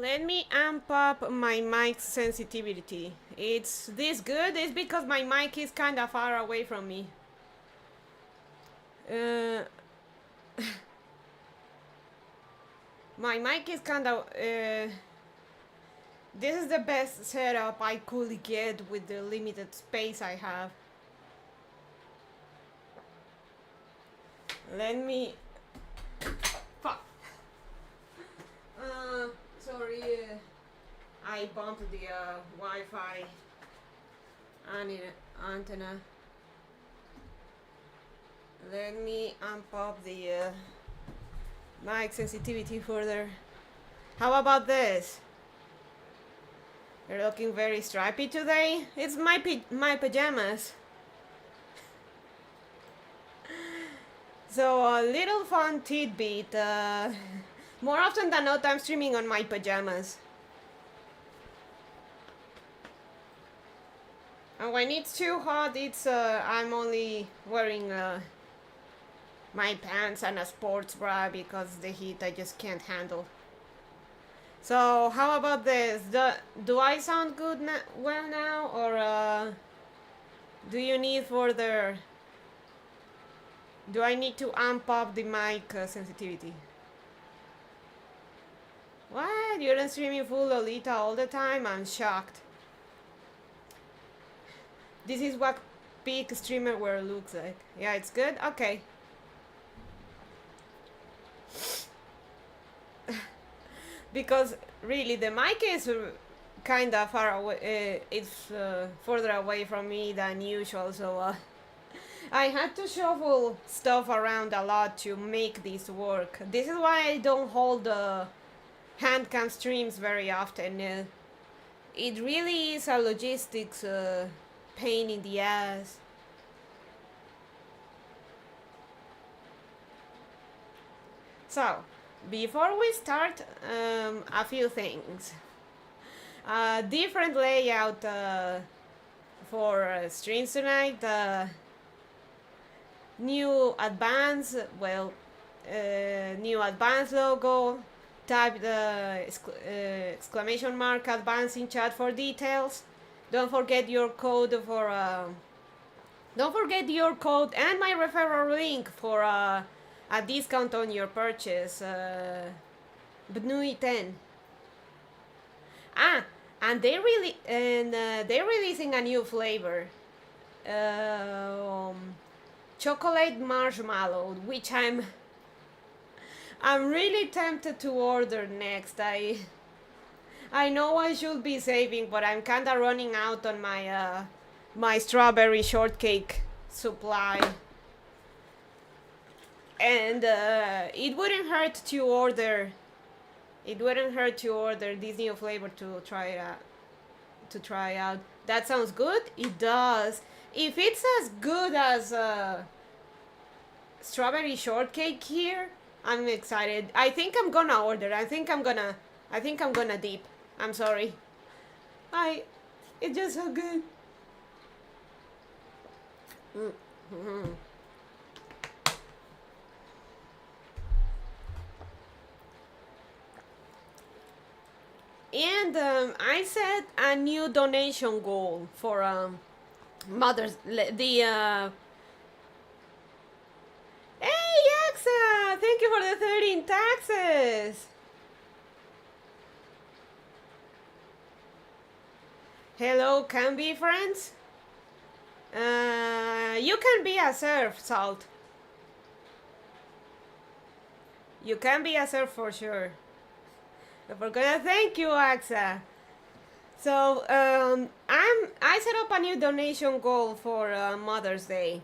Let me amp up my mic sensitivity. It's this good? It's because my mic is kind of far away from me. My mic is kind of... this is the best setup I could get with the limited space I have. Let me... Fuck. Sorry, I bumped the Wi-Fi antenna. Let me amp up the mic sensitivity further. How about this? You're looking very stripy today. It's my pajamas. So a little fun tidbit. More often than not, I'm streaming on my pajamas. And when it's too hot, it's I'm only wearing my pants and a sports bra because the heat I just can't handle. So how about this? Do I sound good well now, or do you need further? Do I need to amp up the mic sensitivity? What? You're not streaming full Lolita all the time? I'm shocked. This is what peak streamer wear looks like. Yeah, it's good? Okay. Because really the mic is kind of far away. It's further away from me than usual, so I had to shuffle stuff around a lot to make this work. This is why I don't hold Handcam streams very often. It really is a logistics pain in the ass. So, before we start, a few things. Different layout for streams tonight. New advanced, new advanced logo. Type the exclamation mark advanced in chat for details. Don't forget your code for don't forget your code and my referral link for a discount on your purchase. BNUI10. And they're releasing a new flavor. Chocolate marshmallow, which I'm really tempted to order next. I know I should be saving, but I'm kinda running out on my my strawberry shortcake supply. And it wouldn't hurt to order. It wouldn't hurt to order this new flavor to try out. That sounds good. It does. If it's as good as strawberry shortcake here, I'm excited. I think I'm gonna order. I think I'm gonna dip. I'm sorry. It's just so good. Mm-hmm. And I set a new donation goal for mothers. Hey, Yaxa! Thank you for the 13 taxes! Hello, can be friends? You can be a serf, Salt. You can be a serf for sure. We're gonna thank you, Axa. So, I set up a new donation goal for Mother's Day.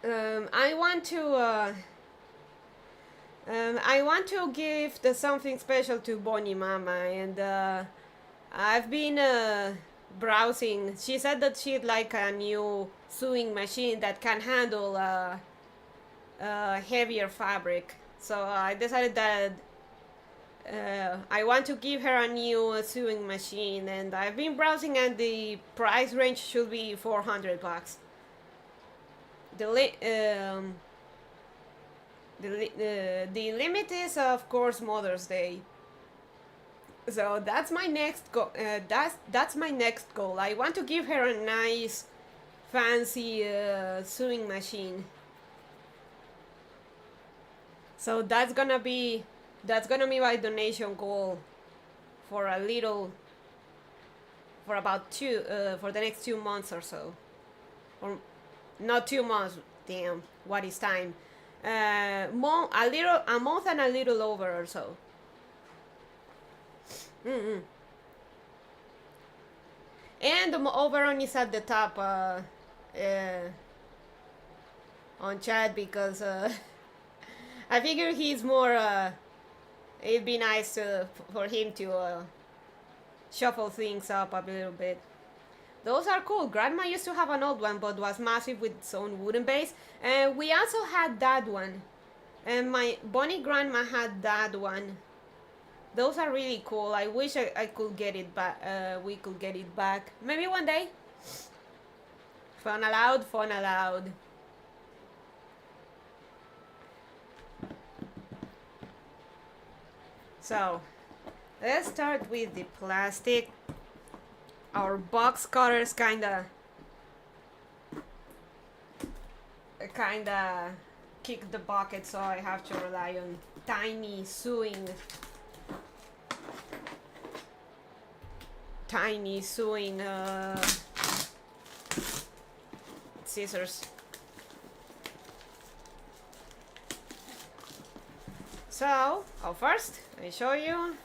I want to give something special to Bonnie Mama, and I've been browsing. She said that she'd like a new sewing machine that can handle heavier fabric. So I decided that I want to give her a new sewing machine, and I've been browsing, and the price range should be $400. The limit is, of course, Mother's Day. So that's my next goal. That's my next goal. I want to give her a nice, fancy sewing machine. So that's gonna be my donation goal for a little, for about for the next 2 months or so, or not 2 months. Damn, what is time? A month and a little over or so. And the overon is at the top on chat because I figure he's more. It'd be nice for him to shuffle things up a little bit. Those are cool. Grandma used to have an old one, but was massive with its own wooden base. And we also had that one. And my bunny grandma had that one. Those are really cool. I wish I could get it back. We could get it back. Maybe one day. Fun allowed, fun allowed. So, let's start with the plastic. Our box cutters kinda kick the bucket, so I have to rely on tiny sewing scissors. So, first I show you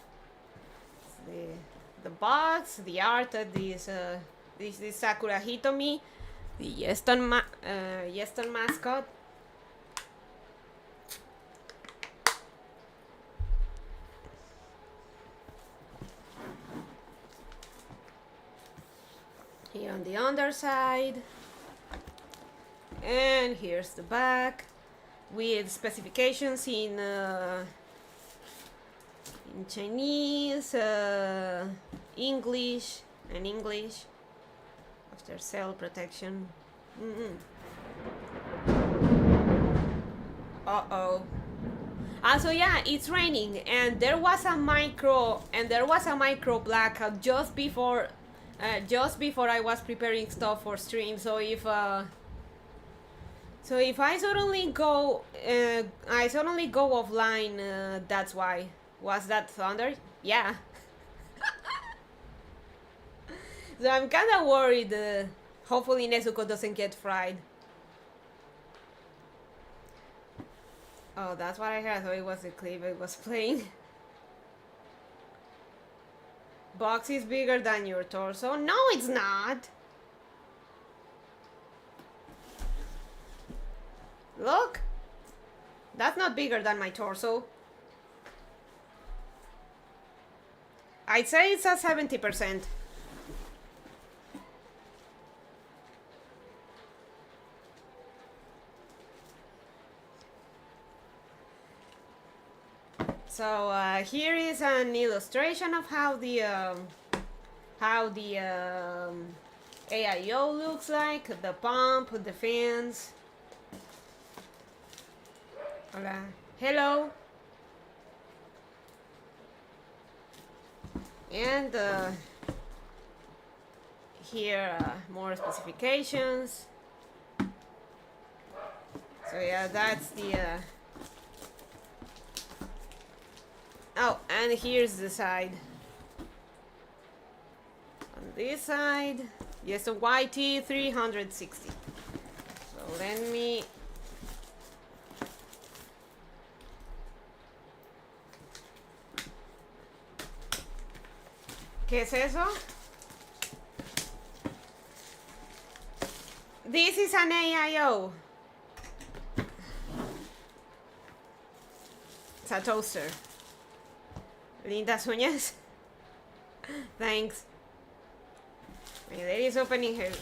the box, the art of this is Sakura Hitomi, the Yeston mascot. Here on the underside, and here's the back with specifications in Chinese, English, after cell protection. Also, yeah, it's raining, and there was a micro blackout just before I was preparing stuff for stream. So if I suddenly go offline, that's why. Was that thunder? Yeah. So I'm kind of worried. Hopefully Nezuko doesn't get fried. Oh, that's what I heard. I thought it was the clip it was playing. Box is bigger than your torso. No, it's not. Look. That's not bigger than my torso. I'd say it's a 70%. So here is an illustration of how the AIO looks like, the pump, the fans. Hola. Hello. And here more specifications. So yeah, that's the oh, and here's the side. On this side, yes, a YT 360. So let me ¿Qué es eso? This is an AIO. It's a toaster. Lindas uñas. Thanks. There is opening here.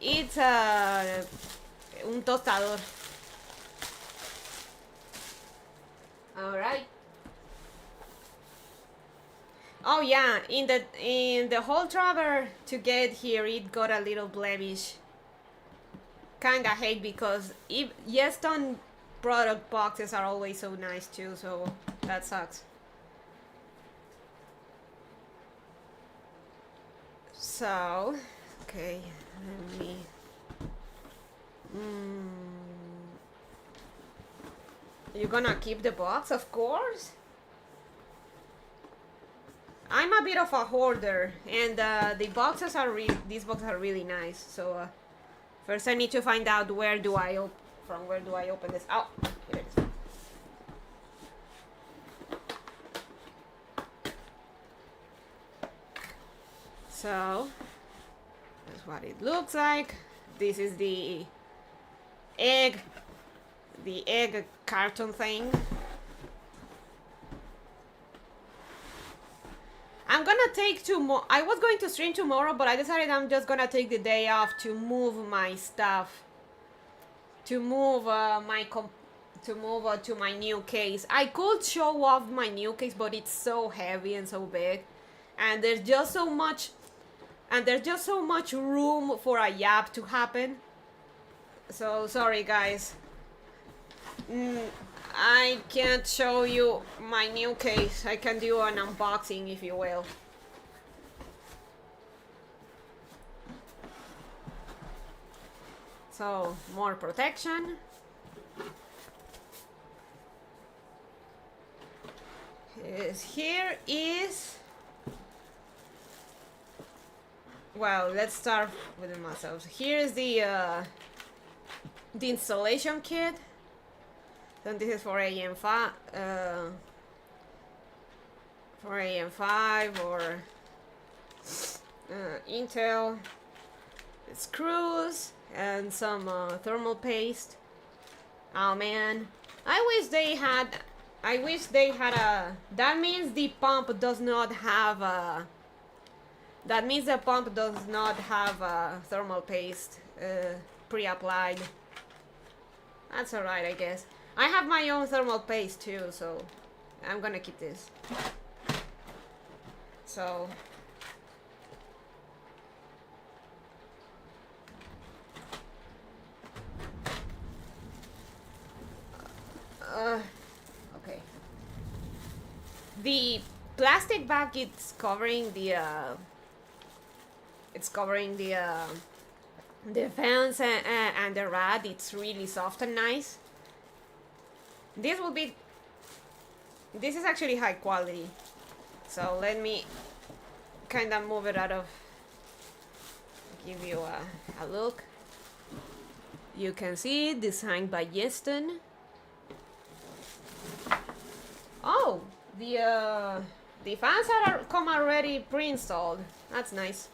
It's un tostador. Alright. Oh yeah, in the whole travel to get here, it got a little blemish. Kinda hate because Yeston product boxes are always so nice too, so that sucks. So, okay, let me. You're gonna keep the box, of course. I'm a bit of a hoarder, and the boxes are these boxes are really nice. So first, I need to find out where do I open this. Oh, here it is. So that's what it looks like. This is the egg carton thing. I'm gonna take tomorrow. I was going to stream tomorrow, but I decided I'm just gonna take the day off to move my stuff, to move to my new case. I could show off my new case, but it's so heavy and so big, and there's just so much room for a yap to happen. So sorry, guys. I can't show you my new case. I can do an unboxing, if you will. So, more protection. Here is... Well, let's start with the muscles. Here is the installation kit. Then this is for AM5, or Intel. Screws and some thermal paste. Oh man, I wish they had a. That means the pump does not have a. That means the pump does not have a thermal paste pre-applied. That's alright, I guess. I have my own thermal paste too, so I'm gonna keep this. So okay. The plastic bag it's covering the fence and the rad. It's really soft and nice. This is actually high quality. So let me kind of move it out of, give you a look. You can see designed by Yeston. Oh, the fans come already pre-installed. That's nice.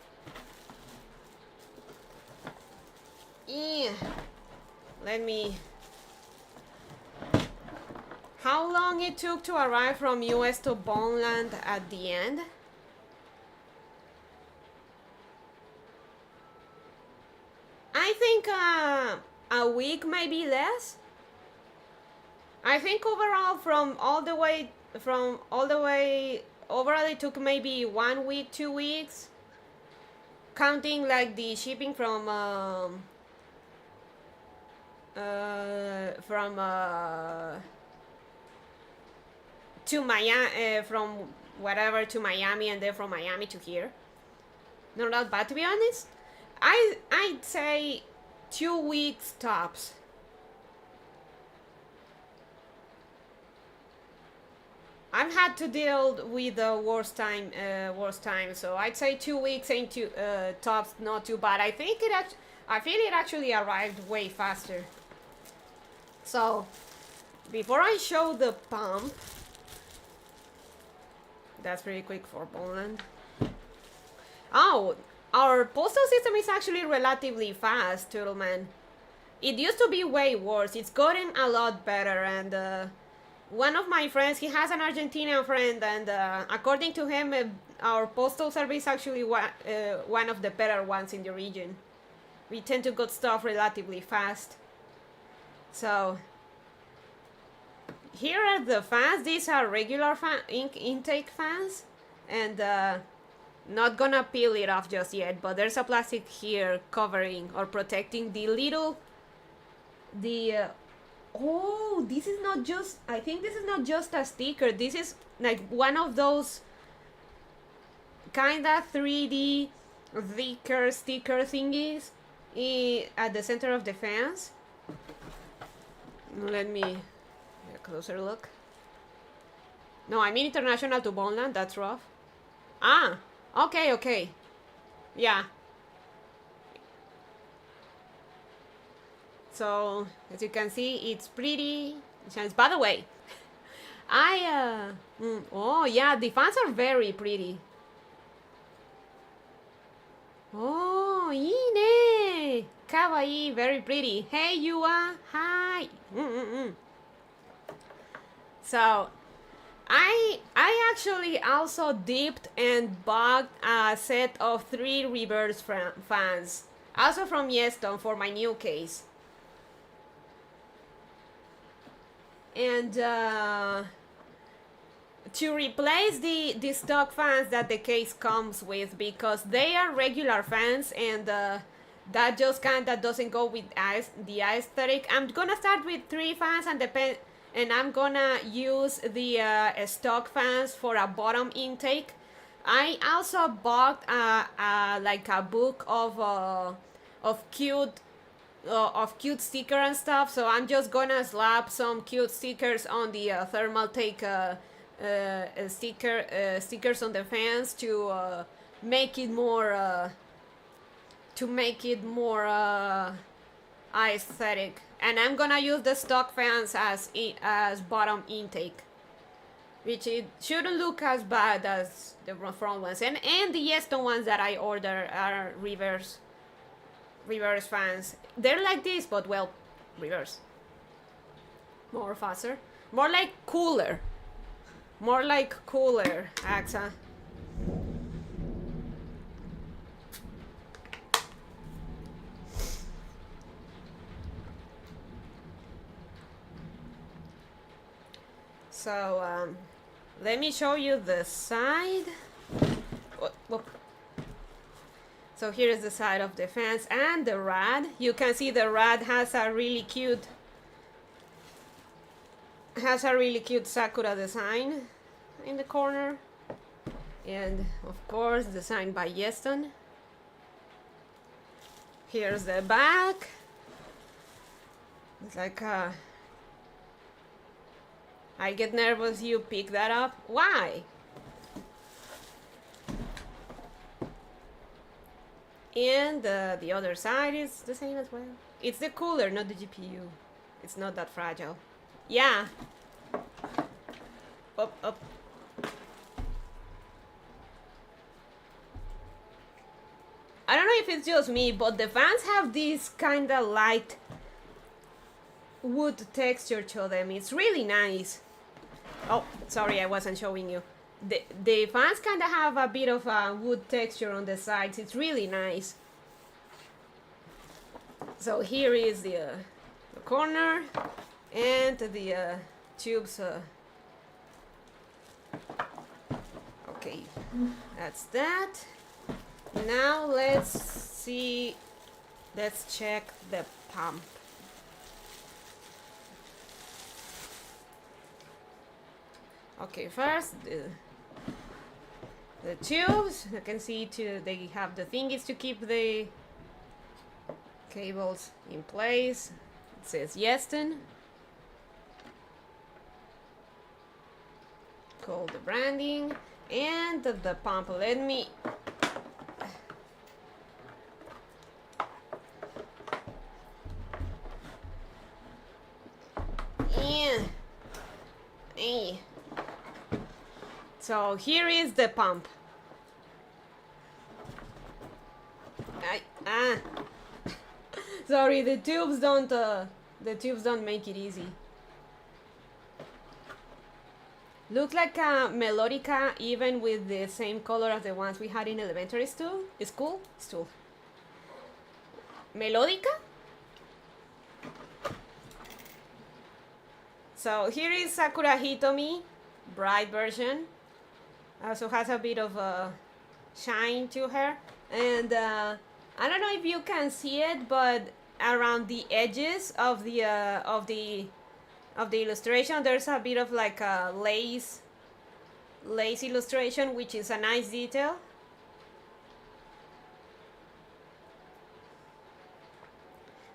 Yeah. Let me. How long it took to arrive from US to Bonland at the end? I think a week, maybe less. I think overall overall it took maybe 1 week, 2 weeks, counting like the shipping from to Miami, from whatever to Miami, and then from Miami to here. Not that bad, to be honest. I'd say 2 weeks tops. I've had to deal with the worst time, so I'd say 2 weeks ain't too tops, not too bad. I feel it actually arrived way faster. So before I show the pump, that's pretty quick for Poland. Oh, our postal system is actually relatively fast, Turtleman. It used to be way worse. It's gotten a lot better, and one of my friends, he has an Argentinian friend, and according to him, our postal service is actually one of the better ones in the region. We tend to get stuff relatively fast. So here are the fans. These are regular intake fans, and not gonna peel it off just yet, but there's a plastic here covering or protecting the little, oh, this is not just, I think this is not just a sticker. This is like one of those kind of 3D thicker sticker thingies at the center of the fans. Let me get a closer look. No, I mean international to Bonland, that's rough. Ah, okay. Yeah. So, as you can see, it's pretty. By the way, oh yeah, the fans are very pretty. Oh, ine! Kawaii, very pretty. Hey, Yua, hi! So, I actually also dipped and bought a set of 3 reverse fans. Also from Yeston for my new case. And to replace the stock fans that the case comes with, because they are regular fans and that just kinda doesn't go with the aesthetic. I'm gonna start with 3 fans and I'm gonna use the stock fans for a bottom intake. I also bought like a book of cute sticker and stuff, so I'm just gonna slap some cute stickers on the thermal take stickers on the fans to make it more aesthetic. And I'm gonna use the stock fans as bottom intake, which it shouldn't look as bad as the front ones. And the Yeston ones that I order are reverse fans. They're like this, but well, reverse. More faster. More like cooler, AXA. So, let me show you the side. Whoop. So here is the side of the fence and the rad. You can see the rad has a really cute Sakura design in the corner. And of course, designed by Yeston. Here's the back. It's like I get nervous you pick that up. Why? And the other side is the same as well. It's the cooler, not the GPU. It's not that fragile. Yeah. Up. I don't know if it's just me, but the fans have this kind of light wood texture to them. It's really nice. Oh, sorry, I wasn't showing you. The fans kind of have a bit of a wood texture on the sides. It's really nice. So here is the corner and the tubes. Okay, that's that. Now let's check the pump. Okay, first the tubes. You can see they have the thingies to keep the cables in place. It says Yeston. Call the branding and the pump. Let me So here is the pump. Sorry, the tubes don't make it easy. Looks like a Melodica, even with the same color as the ones we had in elementary school. Melodica? So here is Sakura Hitomi, bright version. Also has a bit of a shine to her. And I don't know if you can see it, but around the edges of the illustration, there's a bit of like a lace illustration, which is a nice detail.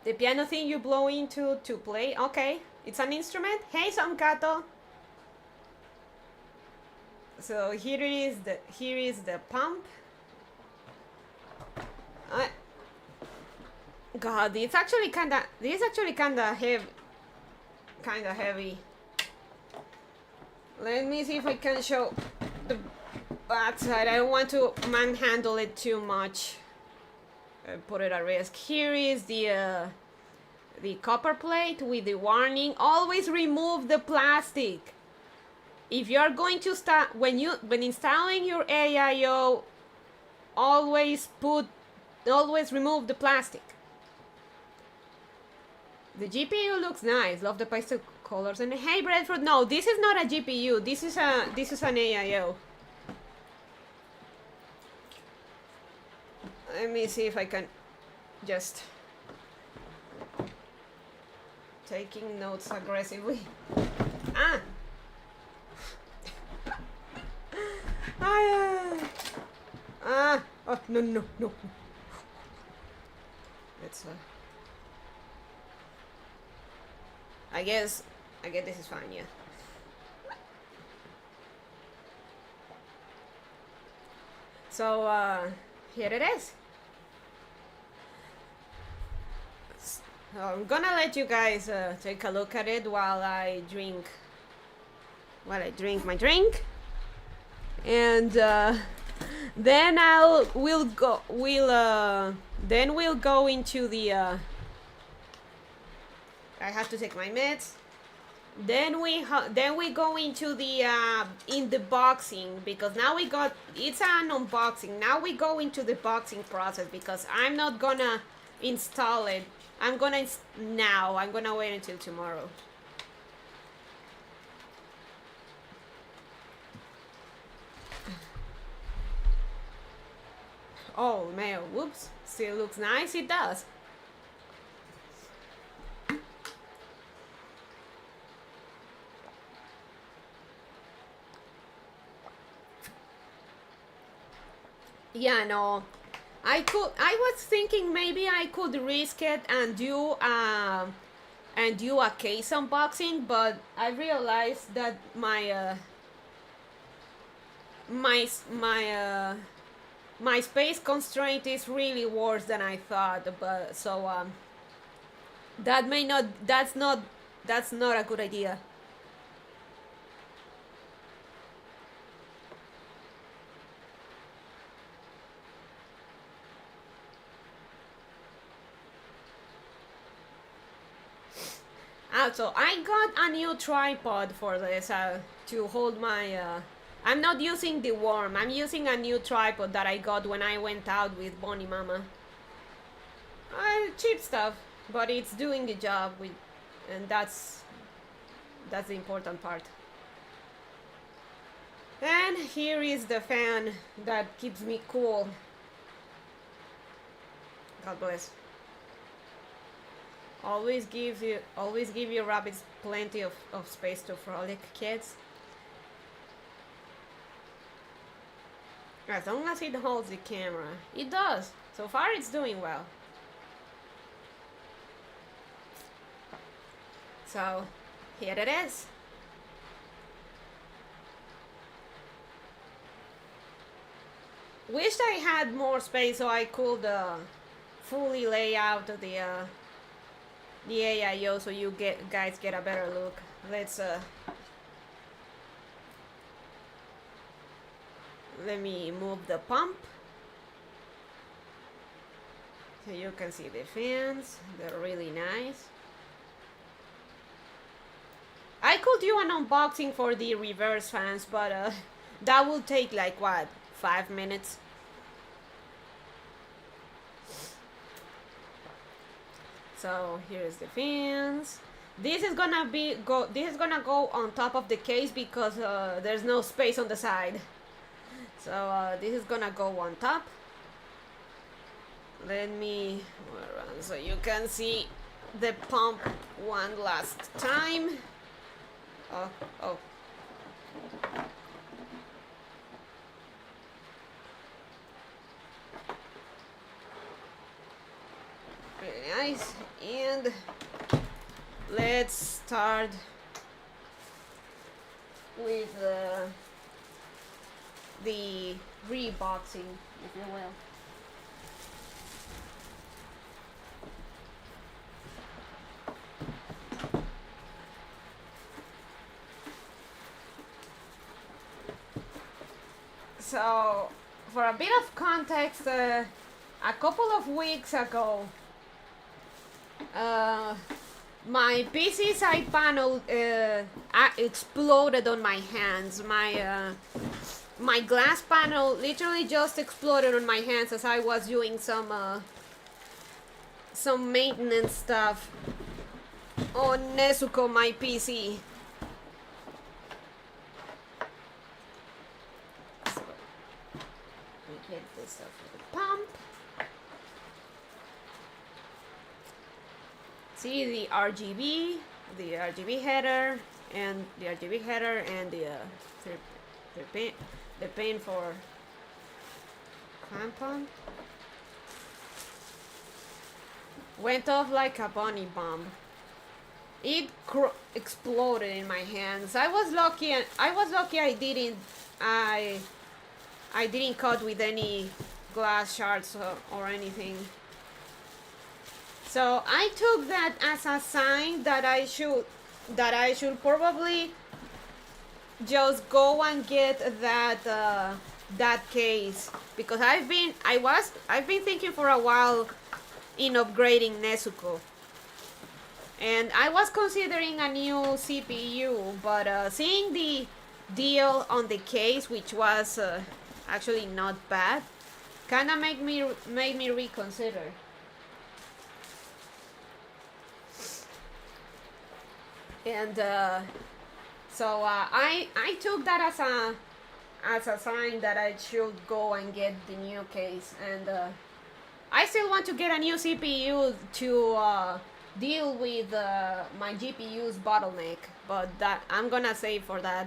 The piano thing you blow into to play. Okay, it's an instrument. Hey, Samkato. So here is the pump. God, this is actually kinda heavy. Let me see if I can show the backside. I don't want to manhandle it too much. Put it at risk. Here is the copper plate with the warning. Always remove the plastic. If you are going to start when installing your AIO, always remove the plastic. The GPU looks nice. Love the pastel colors. And hey, Bradford, no, this is not a GPU. This is an AIO. Let me see if I can just taking notes aggressively. Oh, no. Let's I guess this is fine, yeah. So, here it is. I'm gonna let you guys take a look at it while I drink my drink, and then we'll go into the I have to take my meds. Then we go into the in the boxing, because now it's an unboxing. Now we go into the boxing process, because I'm not gonna install it. I'm gonna wait until tomorrow. Oh man, whoops. Still looks nice. It does. Yeah, no. I was thinking maybe I could risk it and do a case unboxing, but I realized that my space constraint is really worse than I thought. But so that's not a good idea. Also, I got a new tripod for this to hold my I'm not using the worm. I'm using a new tripod that I got when I went out with Bonnie Mama. Cheap stuff, but it's doing the job and that's the important part. And here is the fan that keeps me cool. God bless. Always give your rabbits plenty of space to frolic, kids. As long as it holds the camera. It does. So far it's doing well. So, here it is. Wished I had more space so I could fully lay out the AIO so you guys get a better look. Let me move the pump so you can see the fans. They're really nice. I could do an unboxing for the reverse fans, but that will take like what, 5 minutes. So here's the fans. This is gonna go on top of the case because there's no space on the side. So this is gonna go on top. Let me run so you can see the pump one last time. Oh. Very nice. And let's start with the reboxing, if you will. So, for a bit of context, a couple of weeks ago, my PC side panel exploded on my hands. My glass panel literally just exploded on my hands as I was doing some maintenance stuff on Nezuko, my PC. So, we hit this up with a pump. See the RGB header, and the RGB header, and the pin for clamp on went off like a bunny bomb. It exploded in my hands. I was lucky I didn't cut with any glass shards or anything. So I took that as a sign that I should probably just go and get that case, because I've been thinking for a while in upgrading Nezuko, and I was considering a new CPU, but seeing the deal on the case, which was actually not bad, kind of made me reconsider. And so I took that as a sign that I should go and get the new case, and I still want to get a new CPU to deal with my GPU's bottleneck, but that I'm gonna save for that.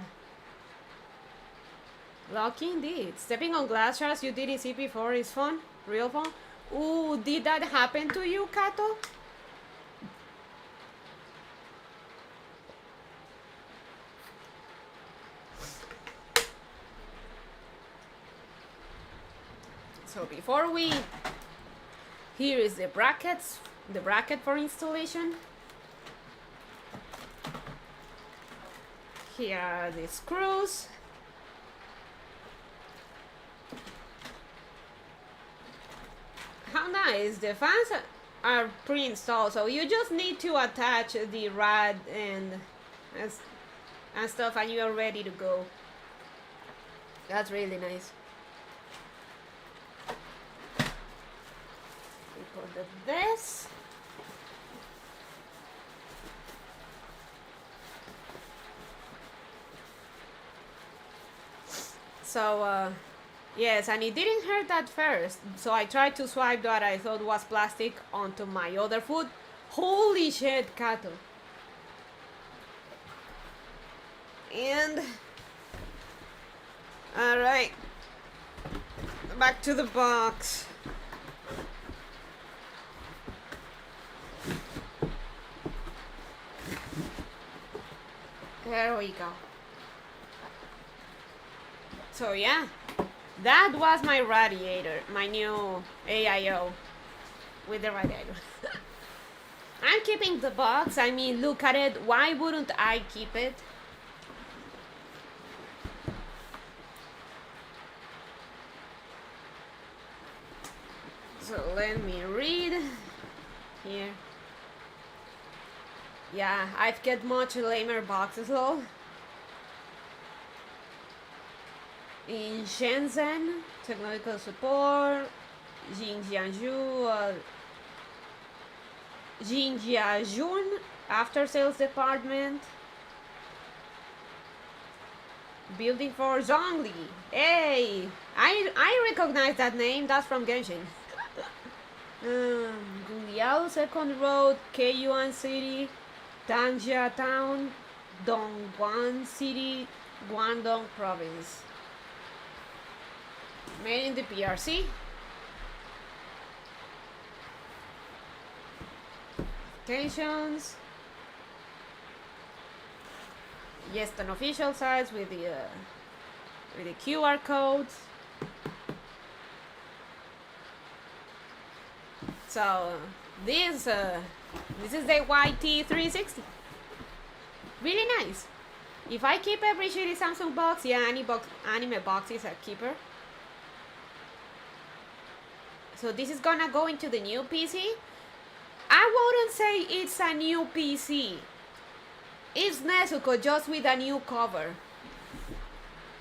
Lucky indeed. Stepping on glass shards you did in CP4 is fun, real fun. Ooh, did that happen to you, Kato? So before here is the bracket for installation. Here are the screws. How nice, the fans are pre-installed, so you just need to attach the rad and stuff, and you are ready to go. That's really nice. This. So yes, and it didn't hurt at first, so I tried to swipe what I thought was plastic onto my other foot. Holy shit, Kato. And alright, back to the box. There we go. So yeah, that was my radiator, my new AIO with the radiator. I'm keeping the box. I mean, look at it. Why wouldn't I keep it? So let me read here. Yeah, I've got much lamer boxes though. In Shenzhen, technical support, Jinjiajun, after sales department, building for Zhongli. Hey, I recognize that name. That's from Genshin. Guliao Second Road, Keiyuan City, Danjia Town, Dongguan City, Guangdong Province. Made in the PRC. notifications. Yeston official sites with the QR codes. So this is the YT 360. Really nice. If I keep every shitty Samsung box, yeah, anime box is a keeper. So this is gonna go into the new PC. I wouldn't say it's a new PC. It's Nezuko just with a new cover.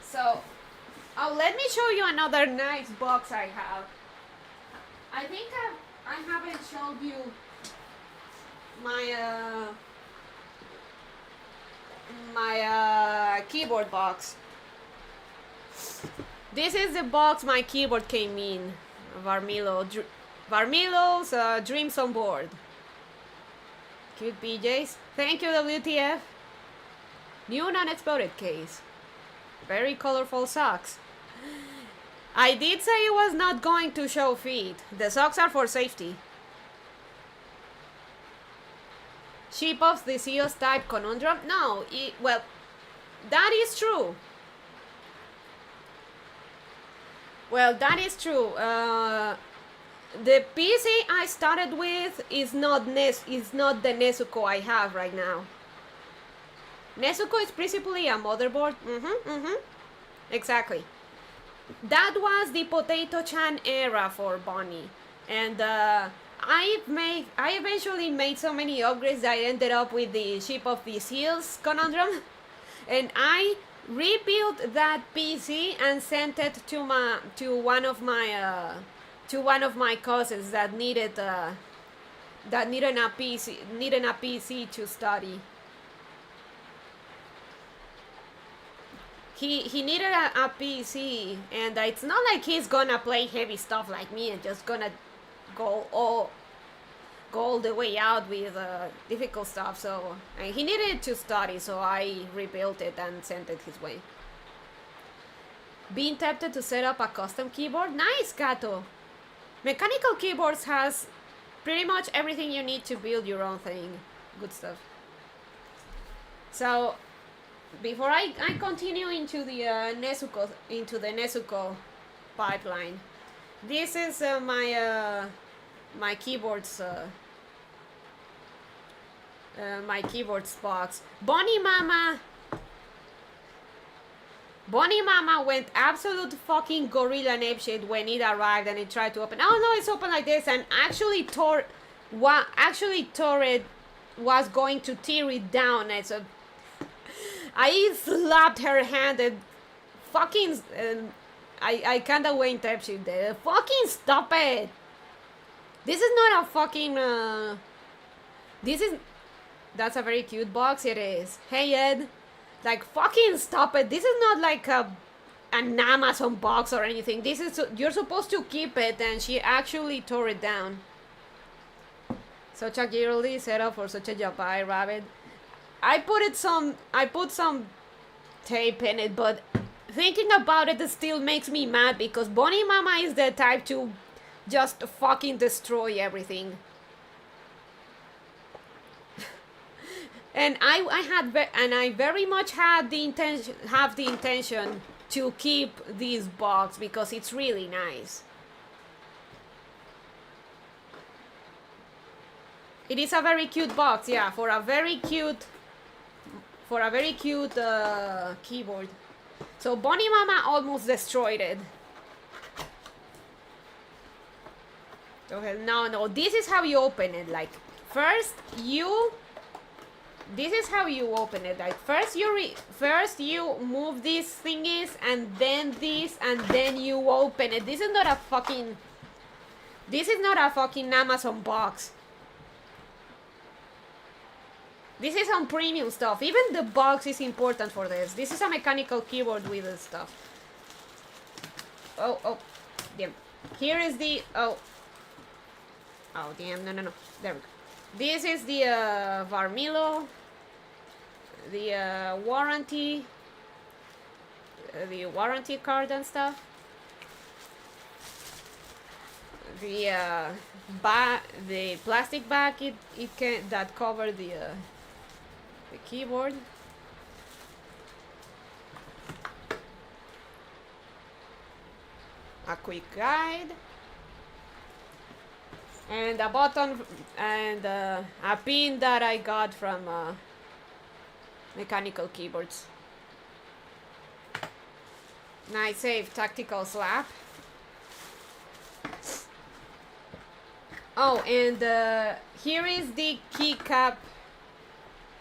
So, let me show you another nice box I have. I think I haven't showed you my keyboard box. This is the box my keyboard came in. Varmilo's Dreams on Board. Cute PJs. Thank you, WTF. New non-exploded case. Very colorful socks. I did say I was not going to show feet. The socks are for safety. Ship of the Theseus type conundrum? No, well, that is true. Well, that is true. The PC I started with is not the Nezuko I have right now. Nezuko is principally a motherboard. Exactly. That was the Potato-chan era for Bonnie. And I eventually made so many upgrades that I ended up with the Ship of the Seals conundrum. And I rebuilt that PC and sent it to one of my cousins that needed a PC to study. He needed a PC, and it's not like he's gonna play heavy stuff like me and just gonna go all the way out with difficult stuff. So he needed to study, so I rebuilt it and sent it his way. Being tempted to set up a custom keyboard? Nice, Gato! Mechanical keyboards has pretty much everything you need to build your own thing. Good stuff. So before I continue into the Nezuko pipeline, this is my keyboards box. Bonnie Mama went absolute fucking gorilla apeshit when it arrived and it tried to open. Oh no, it's open like this, and actually tore it, was going to tear it down. And so I slapped her hand and fucking I kinda went apeshit there. Fucking stop it! This is not a fucking that's a very cute box. It is. Hey Ed. Like, fucking stop it. This is not like an Amazon box or anything. This is, you're supposed to keep it, and she actually tore it down. Such a girly setup for such a yabai rabbit. I put some tape in it, but thinking about it still makes me mad because Bonnie Mama is the type to just fucking destroy everything. And I very much have the intention to keep this box because it's really nice. It is a very cute box, yeah, for a very cute keyboard. So Bonnie Mama almost destroyed it. So no, this is how you open it. Like, this is how you open it. Like, first you move these thingies, and then this, and then you open it. This is not a fucking Amazon box. This is some premium stuff. Even the box is important for this. This is a mechanical keyboard with this stuff. Oh, damn. Here is the, oh damn, no. There we go. This is the Varmilo, the warranty card and stuff. the plastic bag that covered the keyboard. A quick guide. And a button and a pin that I got from mechanical keyboards. Nice safe tactical slap. Oh, and here is the keycap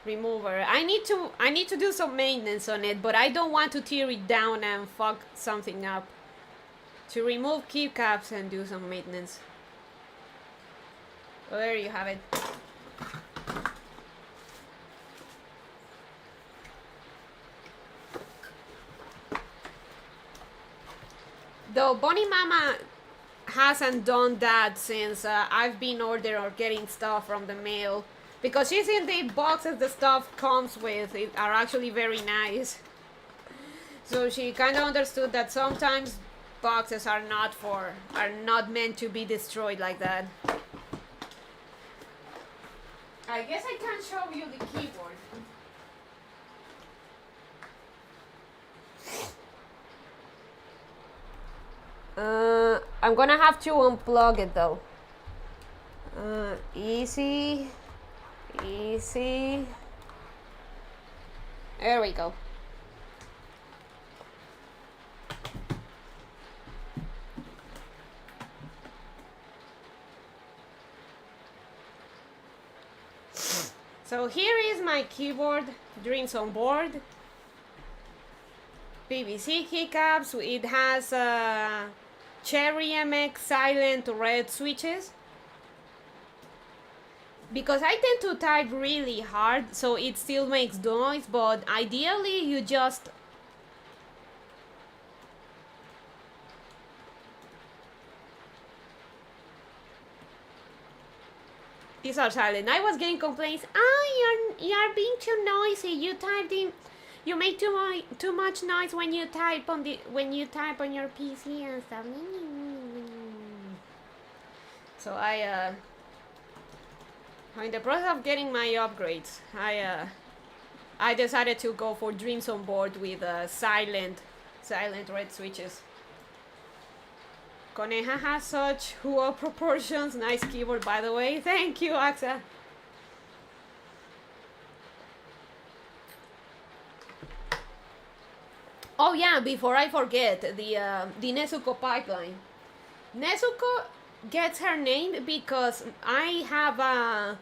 remover. I need to do some maintenance on it, but I don't want to tear it down and fuck something up. To remove keycaps and do some maintenance. So there you have it. Though Bonnie Mama hasn't done that since I've been ordering or getting stuff from the mail, because she's in the boxes the stuff comes with are actually very nice. So she kind of understood that sometimes boxes are not meant to be destroyed like that. I guess I can show you the keyboard. I'm gonna have to unplug it though. Easy. There we go. So here is my keyboard, Dreams on Board. PVC keycaps. It has Cherry MX silent red switches. Because I tend to type really hard, so it still makes noise, but ideally you just these are silent. I was getting complaints. You're being too noisy. You make too much noise when you type on your PC and stuff. So I'm in the process of getting my upgrades. I decided to go for Dreams on Board with silent red switches. Coneja has such huo proportions. Nice keyboard, by the way. Thank you, Axa. Oh yeah, before I forget, the Nezuko pipeline. Nezuko gets her name because I have a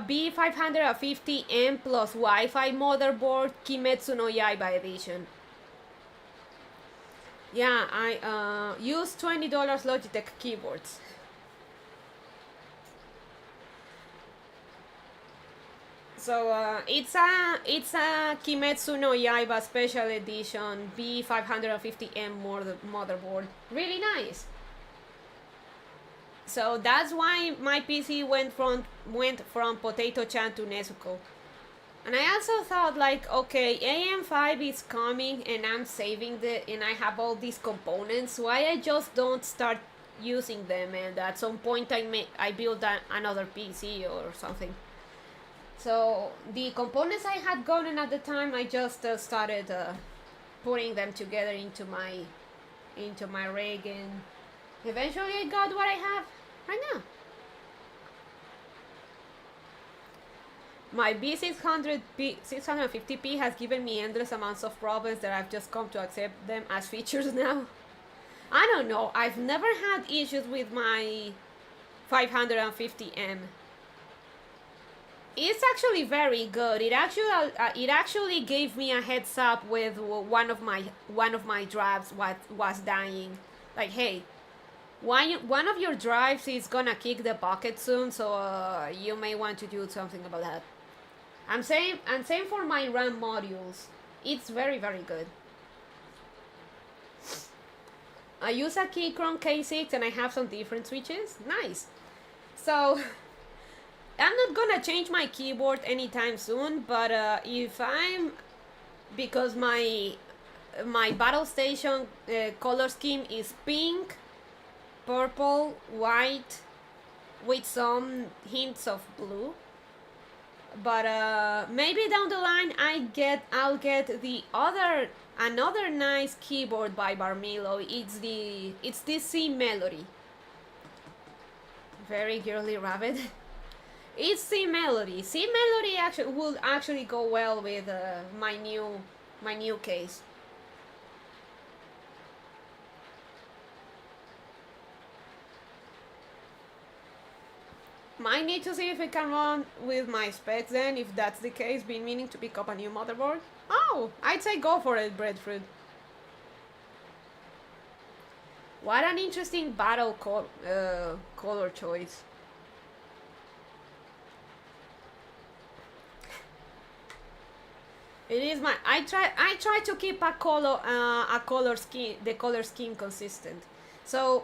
B550M plus Wi-Fi motherboard, Kimetsu no Yaiba edition. Yeah, I use $20 Logitech keyboards. So it's a Kimetsu no Yaiba special edition B550M motherboard. Really nice. So that's why my PC went from Potato-chan to Nezuko. And I also thought, like, okay, AM5 is coming and I'm saving and I have all these components. Why I just don't start using them, and at some point I build another PC or something. So the components I had gotten at the time, I just started putting them together into my rig, and eventually I got what I have right now. My B650P has given me endless amounts of problems that I've just come to accept them as features now. I don't know, I've never had issues with my 550M. It's actually very good. It actually gave me a heads up with one of my drives was dying. Like, hey, one of your drives is gonna kick the bucket soon, so you may want to do something about that. I'm saying for my RAM modules. It's very, very good. I use a Keychron K6 and I have some different switches. Nice. So I'm not gonna change my keyboard anytime soon, but because my battle station color scheme is pink, purple, white, with some hints of blue. But maybe down the line I'll get another nice keyboard by Barmilo. It's the C melody. Very girly rabbit. It's C melody. C melody actually would actually go well with my new case. Might need to see if it can run with my specs then, if that's the case. Been meaning to pick up a new motherboard. Oh, I'd say go for it, breadfruit. What an interesting battle color choice. It is my. I try to keep the color scheme consistent. So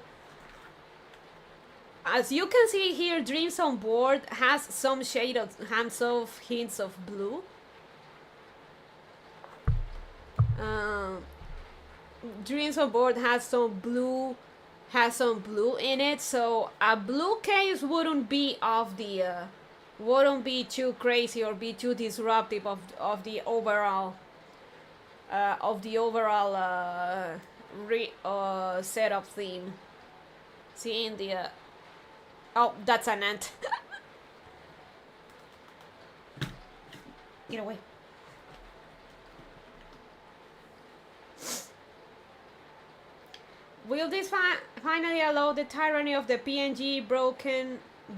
as you can see here, Dreams on Board has some hints of blue. Dreams on Board has some blue in it, so a blue case wouldn't be too crazy or be too disruptive of the overall setup theme. Seeing the oh, that's an ant. Get away. Will this finally allow the tyranny of the PNG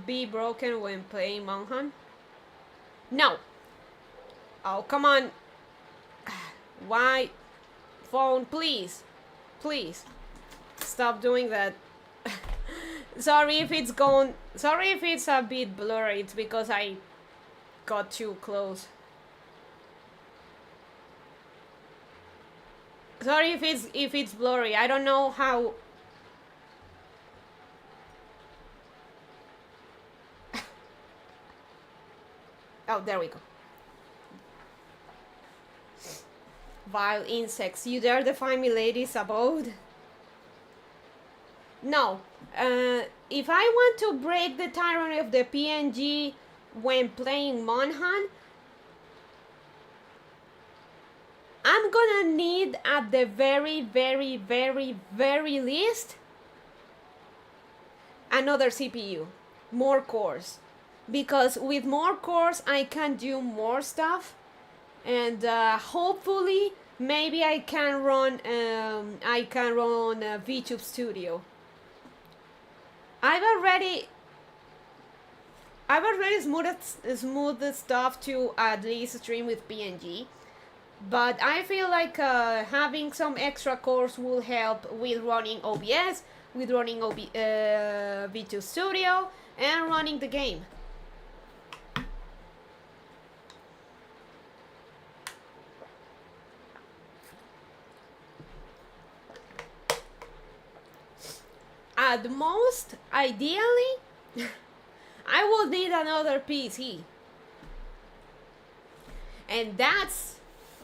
be broken when playing Monhan? No. Oh, come on. Why? Phone, please. Please. Stop doing that. Sorry if it's a bit blurry. It's because I got too close. Sorry if it's blurry. I don't know how. Oh, there we go. Vile insects. You dare defy me, lady's abode? No. If I want to break the tyranny of the PNG when playing Monhan, I'm gonna need at the very, very, very, very least another CPU, more cores, because with more cores I can do more stuff, and hopefully maybe I can run VTube Studio. I've already smoothed stuff to at least stream with PNG. But I feel like having some extra cores will help with running OBS, with running VTube Studio, and running the game. At most, ideally, I will need another PC. And that's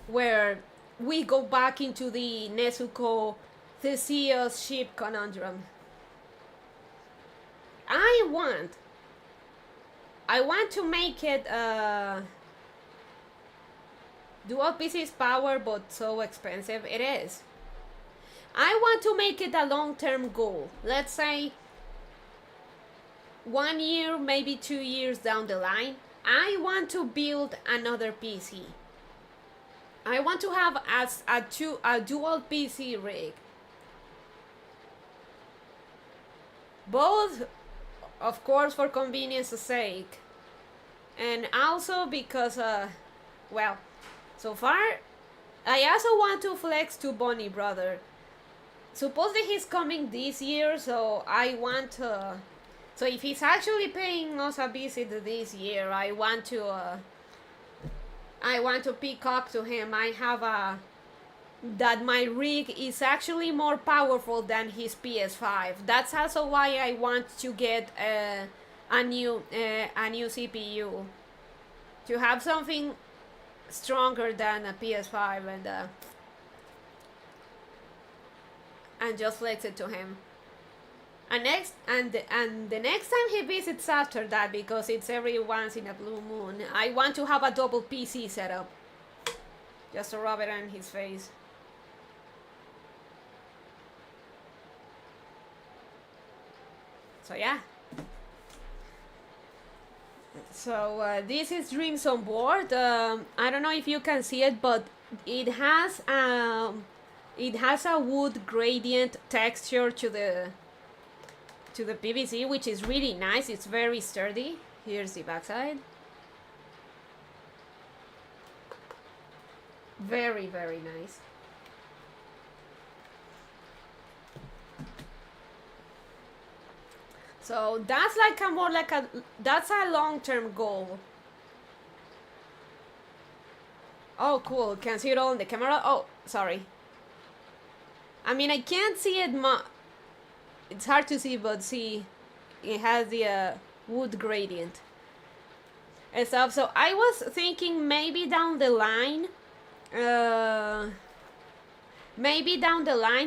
where we go back into the Nezuko Theseus ship conundrum. I want to make it dual PC's power, but so expensive it is. I want to make it a long-term goal. Let's say 1 year, maybe 2 years down the line, I want to build another PC. I want to have a dual PC rig. Both, of course, for convenience's sake, and also because, well, so far, I also want to flex to Bonnie Brother. Supposedly he's coming this year, so I want to. So if he's actually paying us a visit this year, I want to peacock to him. I have that my rig is actually more powerful than his PS5. That's also why I want to get a new CPU, to have something stronger than a PS5 and just flex it to him. And the next time he visits after that, because it's every once in a blue moon, I want to have a double PC set up, just to rub it on his face. So yeah. So this is Dreams on Board. I don't know if you can see it, but it has a wood gradient texture to the PVC, which is really nice. It's very sturdy. Here's the backside. Very, very nice. So that's like that's a long-term goal. Oh, cool. Can see it all in the camera. Oh, sorry. I mean, I can't see it it's hard to see, but see, it has the wood gradient and stuff. So I was thinking maybe down the line,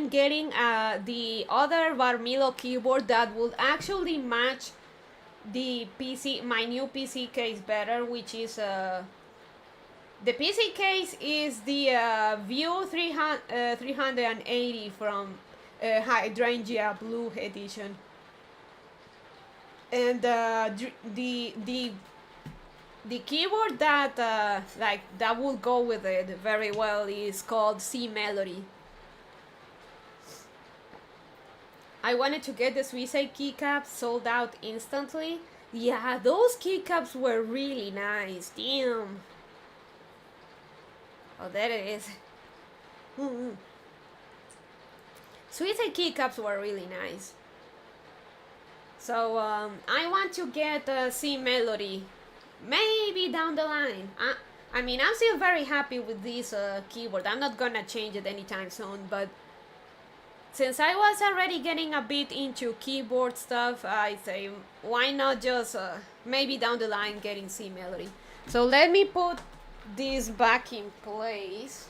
getting the other Barmilo keyboard that would actually match the PC, my new PC case better, which is the PC case is the View 380 from Hydrangea Blue Edition, and the keyboard that that will go with it very well is called C Melody. I wanted to get the Suicide keycaps, sold out instantly. Yeah, those keycaps were really nice. Damn. Oh, there it is. Suicide keycaps were really nice. So I want to get C Melody, maybe down the line. I mean, I'm still very happy with this keyboard. I'm not gonna change it anytime soon, but since I was already getting a bit into keyboard stuff, I say, why not just maybe down the line getting C Melody. So let me put this back in place.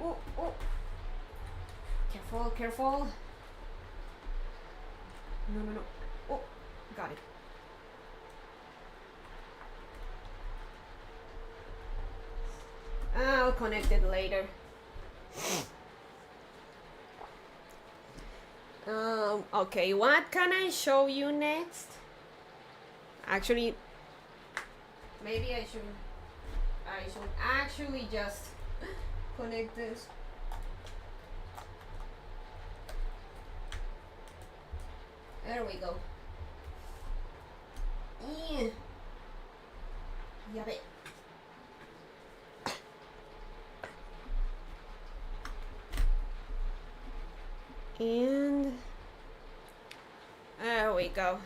Oh, oh. Careful, careful. No, no, no. Oh, got it. I'll connect it later. Okay, what can I show you next? Actually, maybe I should actually just connect this. There we go. Yeah. Yabe. And there we go.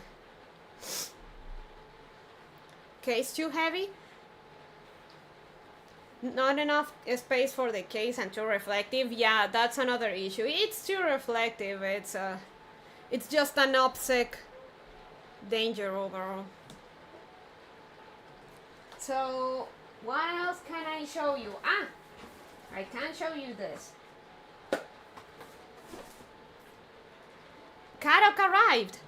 Okay, it's too heavy. Not enough space for the case and too reflective. Yeah, that's another issue. It's too reflective. It's just an OPSEC danger overall. So what else can I show you? I can show you this. Karok arrived.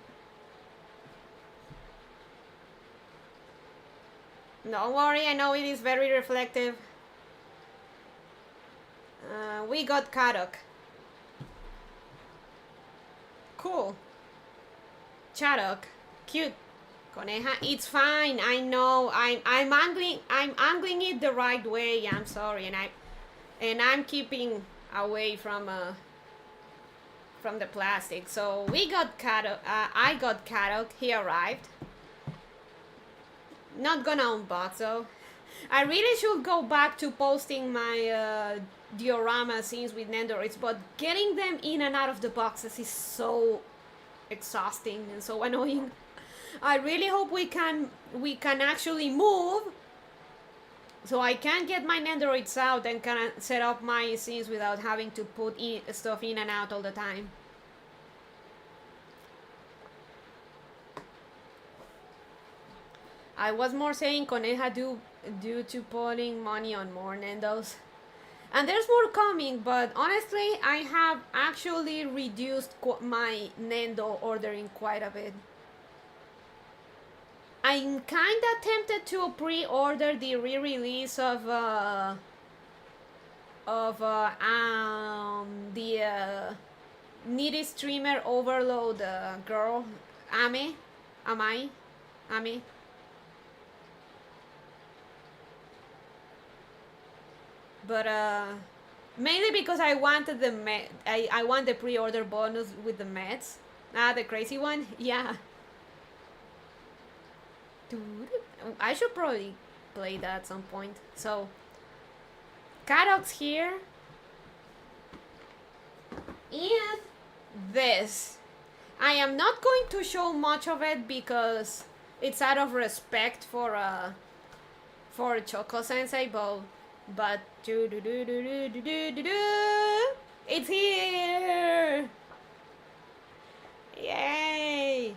Don't worry, I know it is very reflective. We got Karok. Cool. Charok. Cute. Coneja, it's fine. I know. I'm angling it the right way. I'm sorry, and I'm keeping away from the plastic. So we got Karok. I got Karok. He arrived. Not gonna unbox though. I really should go back to posting my diorama scenes with Nendoroids, but getting them in and out of the boxes is so exhausting and so annoying. I really hope we can actually move, so I can get my Nendoroids out and can set up my scenes without having to put stuff in and out all the time. I was more saying Coneja due to putting money on more Nendos. And there's more coming, but honestly, I have actually reduced my Nendo ordering quite a bit. I'm kinda tempted to pre-order the re-release of the needy streamer overload girl, Ame. But mainly because I wanted I want the pre-order bonus with the meds. Ah, the crazy one. Yeah. Dude, I should probably play that at some point. So, Cadoc's here. And this. I am not going to show much of it because it's out of respect for Choco Sensei, but it's here! Yay!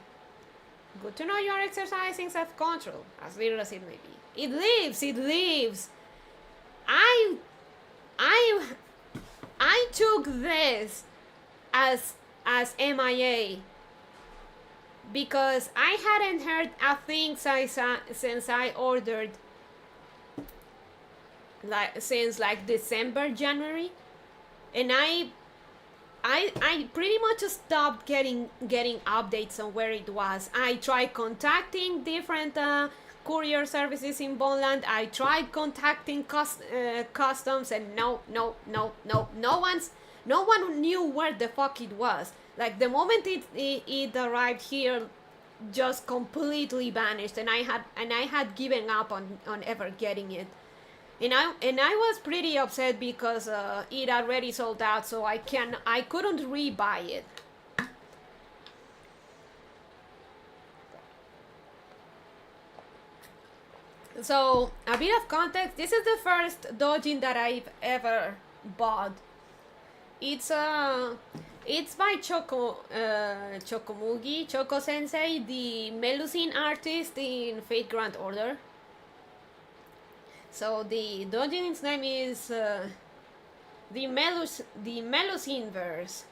Good to know you're exercising self-control, as little as it may be. It lives! I took this as MIA because I hadn't heard a thing since I ordered since December, January, and I pretty much stopped getting updates on where it was. I tried contacting different courier services in Bondland. I tried contacting customs, and no one knew where the fuck it was. Like the moment it arrived here, just completely vanished, and I had given up on ever getting it. And I was pretty upset because it already sold out, so I couldn't re-buy it. So a bit of context: this is the first doujin that I've ever bought. It's by Choco Sensei, the Melusine artist in Fate Grand Order. So the doujin's name is the Melusine verse,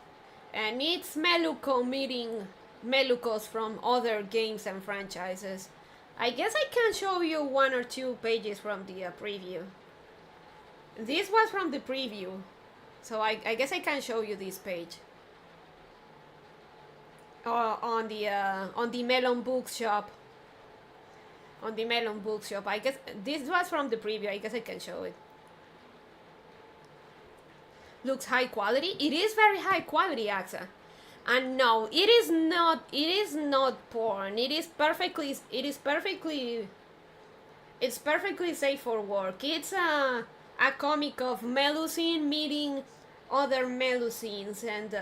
and it's Meluko meeting Melucos from other games and franchises. I guess I can show you one or two pages from the preview. This was from the preview, so I guess I can show you this page. On the Melon Bookshop. On the Melon Bookshop. I guess this was from the preview. I guess I can show it. Looks high quality. It is very high quality, Axa. And no, it is not porn. It's perfectly safe for work. It's a comic of Melusine meeting other Melusines, and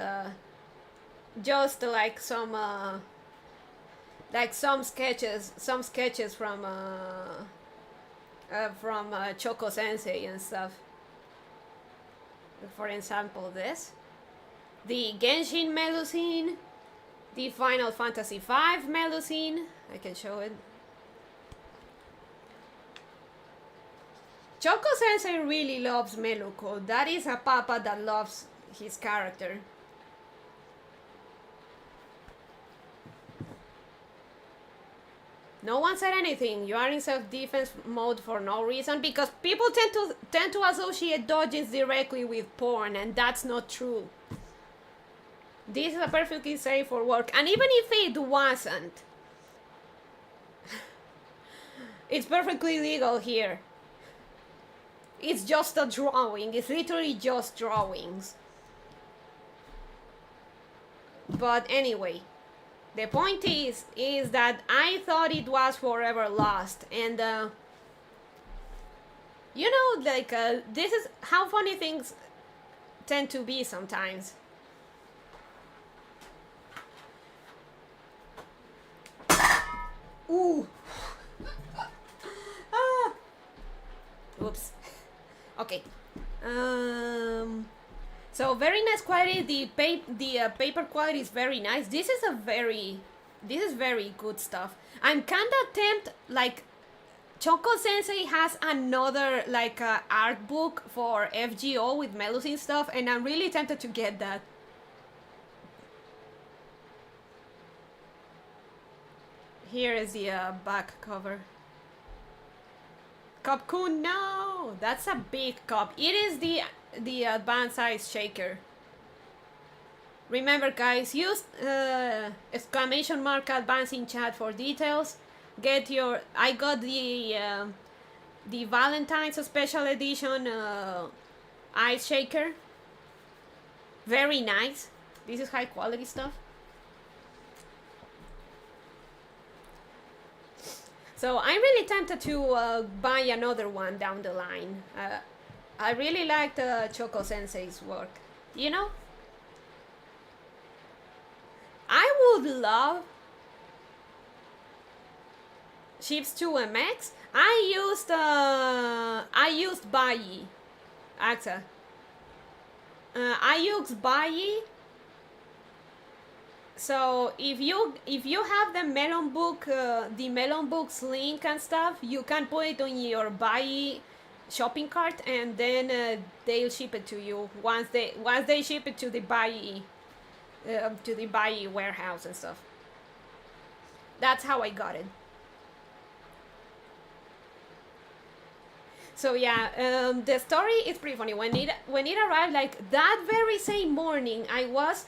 just like some sketches from Choco Sensei and stuff. For example, this, the Genshin Melusine, the Final Fantasy V Melusine. I can show it. Choco Sensei really loves Meluko. That is a papa that loves his character. No one said anything. You are in self-defense mode for no reason, because people tend to associate doujins directly with porn, and that's not true. This is a perfectly safe for work, and even if it wasn't, it's perfectly legal here. It's just a drawing. It's literally just drawings. But anyway, the point is that I thought it was forever lost, and you know, like this is how funny things tend to be sometimes. Ooh. Ah. Oops. Okay. So very nice quality. The paper quality is very nice. This is very good stuff. I'm kinda tempted, like, Choco Sensei has another like art book for FGO with Melusine stuff, and I'm really tempted to get that. Here is the back cover. Cup-kun, no! That's a big cup. It is the advanced size shaker. Remember guys, use exclamation mark advance in chat for details. Get your, I got the Valentine's special edition ice shaker. Very nice. This is high quality stuff. So I'm really tempted to buy another one down the line. I really liked Choco Sensei's work. You know? I would love ships to MX. I used Bayi. AXA. I used Bayi. So if you have the Melon book, the Melon book's link and stuff, you can put it on your Bayi shopping cart, and then they'll ship it to you once they ship it to the Bayi warehouse and stuff. That's how I got it. So yeah, the story is pretty funny. When it arrived, like that very same morning, I was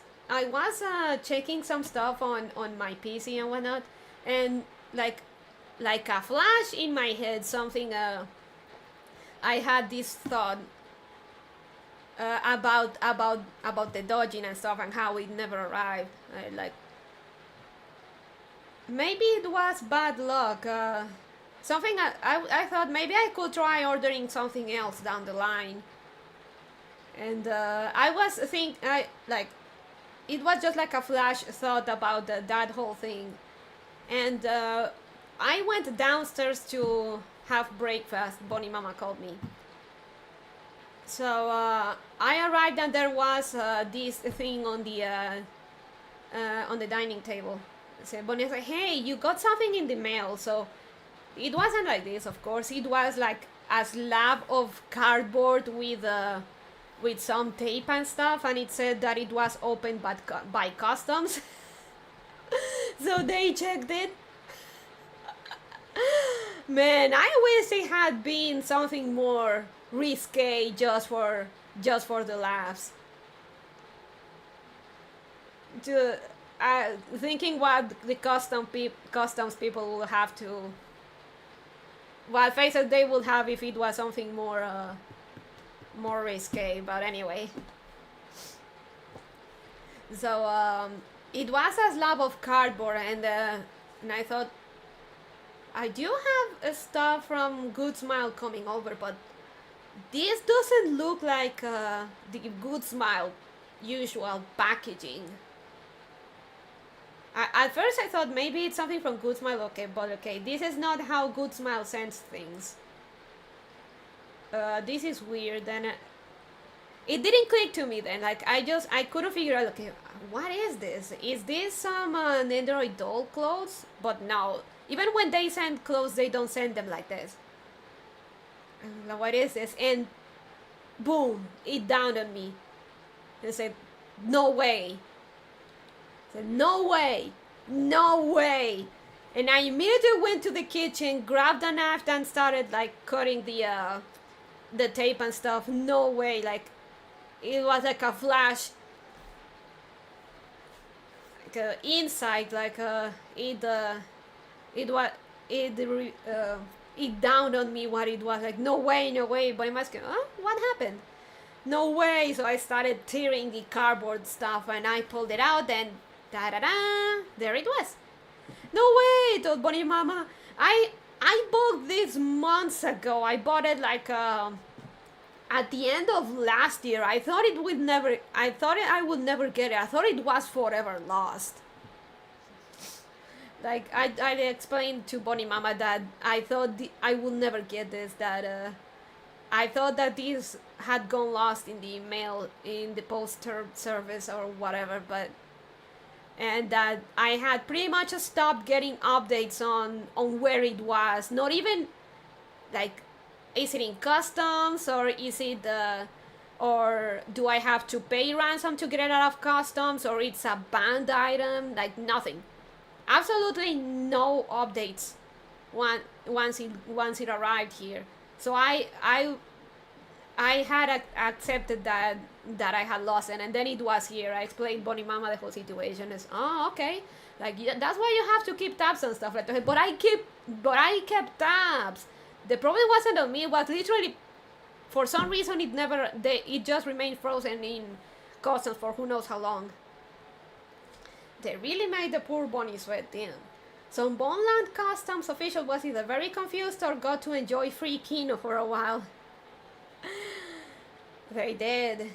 checking some stuff on my PC and whatnot, and like a flash in my head, something I had this thought about the dodging and stuff and how it never arrived. Like maybe it was bad luck. Something I thought maybe I could try ordering something else down the line. And I was it was just like a flash thought about that whole thing. And I went downstairs to have breakfast. Bonnie Mama called me. So I arrived and there was this thing on the dining table. So Bonnie said, "Hey, you got something in the mail." So it wasn't like this, of course. It was like a slab of cardboard with some tape and stuff, and it said that it was opened by customs. So they checked it. Man, I wish it had been something more risque just for the laughs. Thinking what the customs people will have to, what faces they would have if it was something more risque. But anyway, so it was a slab of cardboard, and I thought, I do have stuff from Good Smile coming over, but this doesn't look like the Good Smile usual packaging. At first I thought maybe it's something from Good Smile, but this is not how Good Smile sends things. This is weird, and it didn't click to me then. Like I couldn't figure out, okay, what is this? Is this some Android doll clothes? But no, even when they send clothes, they don't send them like this. And like, what is this? And boom, it dawned on me. And said, no way. I said, no way, no way. And I immediately went to the kitchen, grabbed a knife, and started like cutting the tape and stuff. No way, like it was like a flash, like a insight, like it dawned on me what it was. Like, no way, no way. But I must go, huh? What happened? No way. So I started tearing the cardboard stuff, and I pulled it out, and da-da-da, there it was. No way, thought Bonnie Mama. I bought this months ago. I bought it like at the end of last year. I thought I would never get it. I thought it was forever lost. Like I explained to Bonnie Mama that I thought I would never get this. That I thought that this had gone lost in the mail, in the post service or whatever, and that I had pretty much stopped getting updates on where it was. Not even Like, is it in customs, or is it or do I have to pay ransom to get it out of customs, or it's a banned item? Like, nothing. Absolutely no updates once it arrived here. So I had accepted that I had lost it, and then it was here. I explained Bonnie Mama the whole situation. Is, oh, okay, like, yeah, that's why you have to keep tabs and stuff like that. But I kept tabs. The problem wasn't on me. It was literally, for some reason, it just remained frozen in customs for who knows how long. They really made the poor Bonnie sweat, damn. Some Boneland customs official was either very confused or got to enjoy free Kino for a while. They did.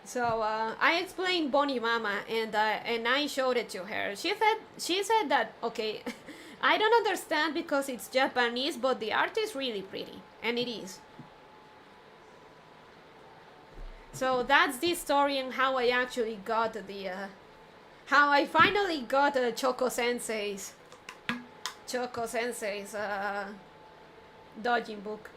So I explained Bonnie Mama, and I showed it to her. She said that, okay, I don't understand because it's Japanese, but the art is really pretty, and it is. So that's the story and how I actually got how I finally got Choco Sensei's dodging book.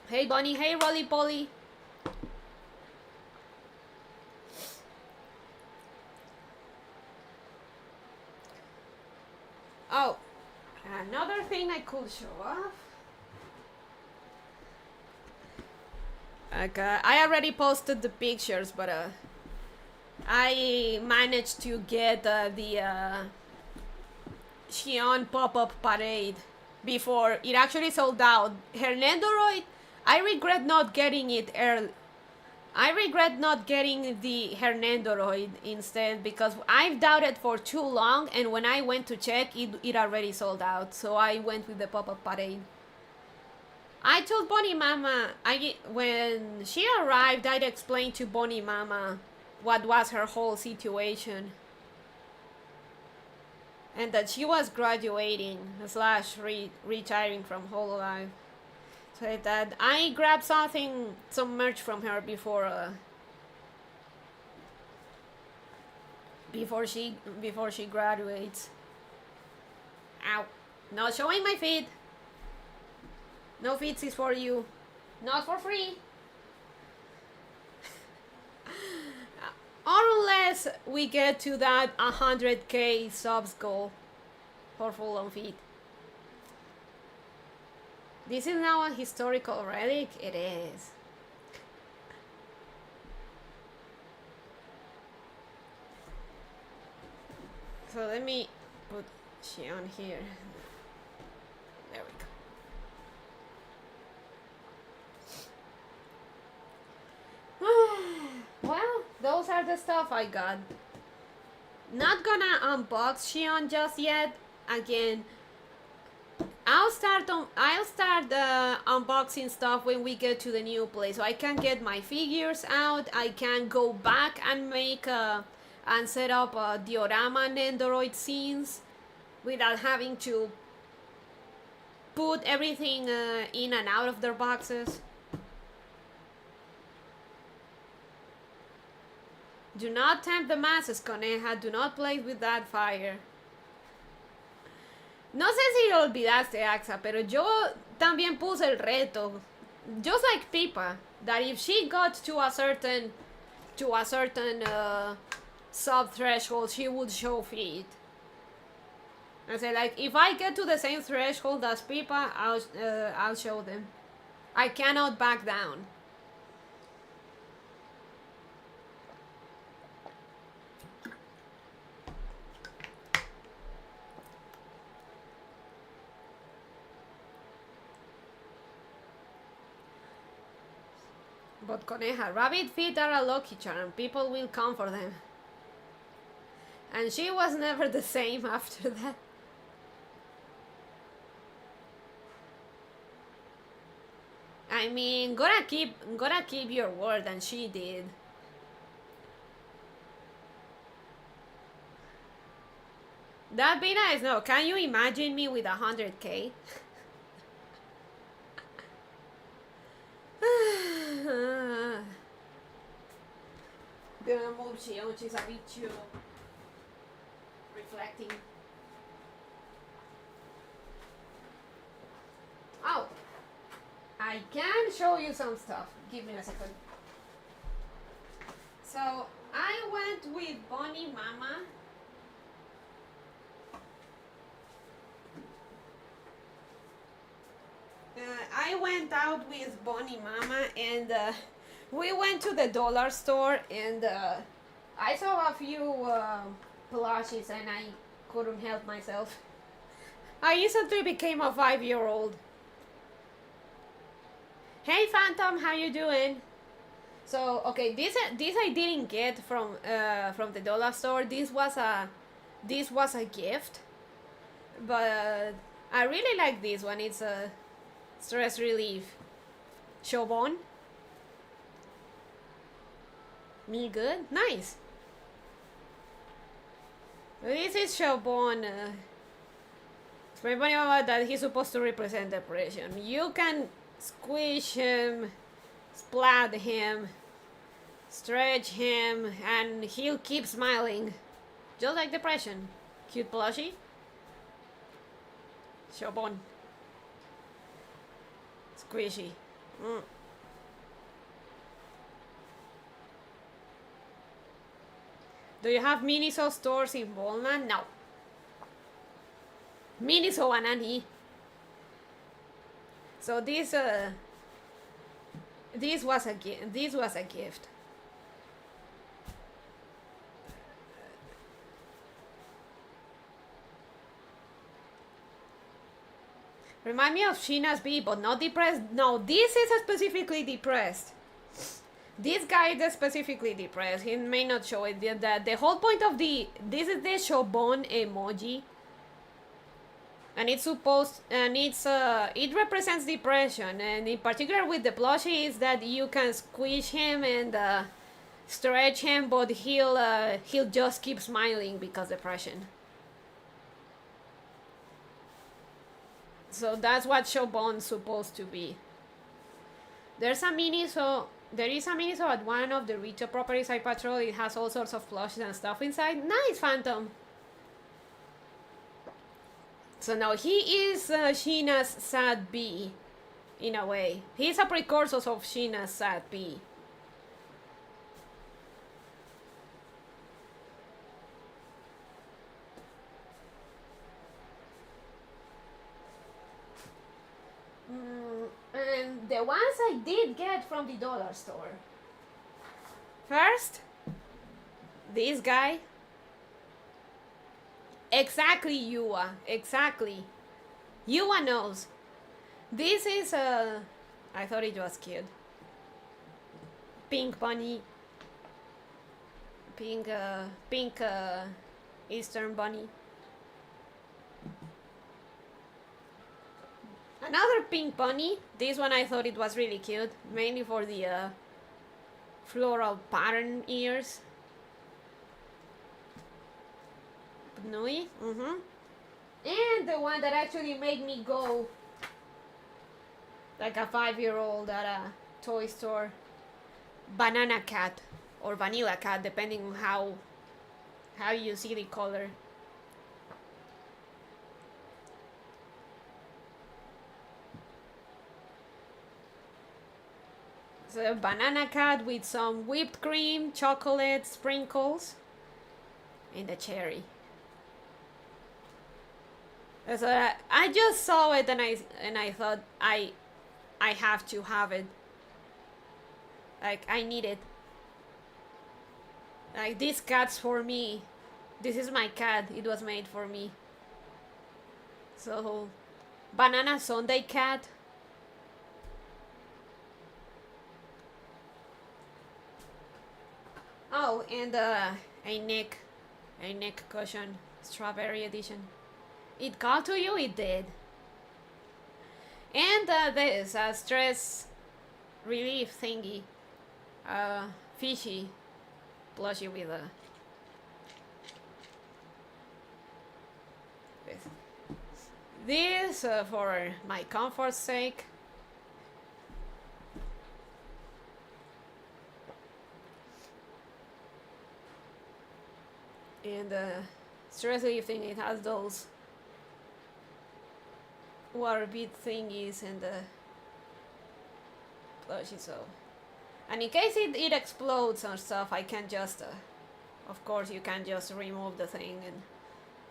Hey Bonnie, hey Rolly Polly. Oh, another thing I could show off. Like, I already posted the pictures, but I managed to get the Xion pop-up parade before it actually sold out. Hernandoroid, I regret not getting it early. I regret not getting the Hernandoroid instead, because I've doubted for too long, and when I went to check, it already sold out. So I went with the pop-up parade. I told Bonnie Mama, when she arrived, I'd explained to Bonnie Mama what was her whole situation. And that she was graduating / retiring from Hololive. So that I grabbed some merch from her before she graduates. Ow. Not showing my feet. No feeds is for you. Not for free. Unless we get to that 100k subs goal for full on feed. This is now a historical relic? It is. So let me put she on here. There we go. Well, those are the stuff I got. Not gonna unbox Xion just yet. Again, I'll start unboxing stuff when we get to the new place, so I can get my figures out. I can go back and make and set up diorama and Android scenes without having to put everything in and out of their boxes. Do not tempt the masses, Coneja. Do not play with that fire. No sé si olvidaste, Axa, pero yo también puse el reto, just like Pipa, that if she got to a certain sub threshold, she would show feet. I said, like, if I get to the same threshold as Pipa, I'll show them. I cannot back down. But Coneja, rabbit feet are a lucky charm. People will come for them. And she was never the same after that. I mean, gotta keep your word, and she did. That'd be nice. No, can you imagine me with 100k? Gonna move, she's a bit chill. reflecting. Oh, I can show you some stuff. Give me a second. So I went with Bonnie Mama. I went out with Bonnie Mama and we went to the dollar store and I saw a few plushies and I couldn't help myself. I instantly became a 5-year-old. Hey Phantom, how you doing? So okay, this I didn't get from the dollar store. This was a gift, but I really like this one. It's a stress relief. Shobon. Me good? Nice. This is Shobon. Explain about that he's supposed to represent depression. You can squish him, splat him, stretch him, and he'll keep smiling. Just like depression. Cute plushie. Shobon. Squishy. Do you have Miniso stores in Bolna? No. Miniso Anani. So this was a gift. Remind me of Sheena's B, but not depressed. No, this is specifically depressed. This guy is specifically depressed. He may not show it. The whole point of this is the Shobon emoji. And it's supposed, and it represents depression, and in particular with the plushie is that you can squish him and stretch him, but he'll just keep smiling because depression. So that's what Shobon's supposed to be. There is a Miniso at one of the retail properties I patrol. It has all sorts of plushies and stuff inside. Nice, Phantom. So now he is Sheena's sad B, in a way. He's a precursor of Sheena's sad B. And the ones I did get from the dollar store. First, this guy. Exactly, Yua. Exactly. Yua knows. This is a... I thought it was cute. Pink bunny. Pink Eastern bunny. Another pink bunny. This one I thought it was really cute. Mainly for the floral pattern ears. Nui. And the one that actually made me go like a 5-year-old at a toy store. Banana cat or vanilla cat, depending on how you see the color. So a banana cat with some whipped cream, chocolate sprinkles, and a cherry. So I just saw it and I thought I have to have it. Like I need it. Like this cat's for me. This is my cat. It was made for me. So banana sundae cat. Oh, and a neck cushion, strawberry edition. It got to you, it did. And there's a stress relief thingy. Fishy plushie with a... This for my comfort's sake. And stress lifting, it has those water bead thingies and the plushie, so. And in case it explodes or stuff, I can just, of course, you can just remove the thing and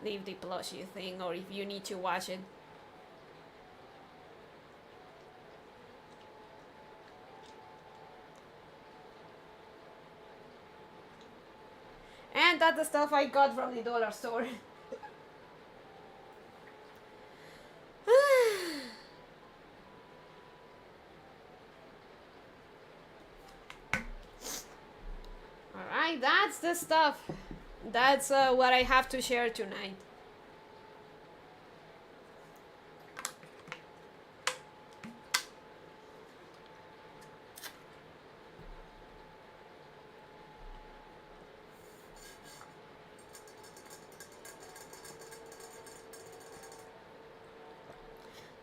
leave the plushie thing, or if you need to wash it. And that's the stuff I got from the dollar store. Alright, that's the stuff. That's what I have to share tonight.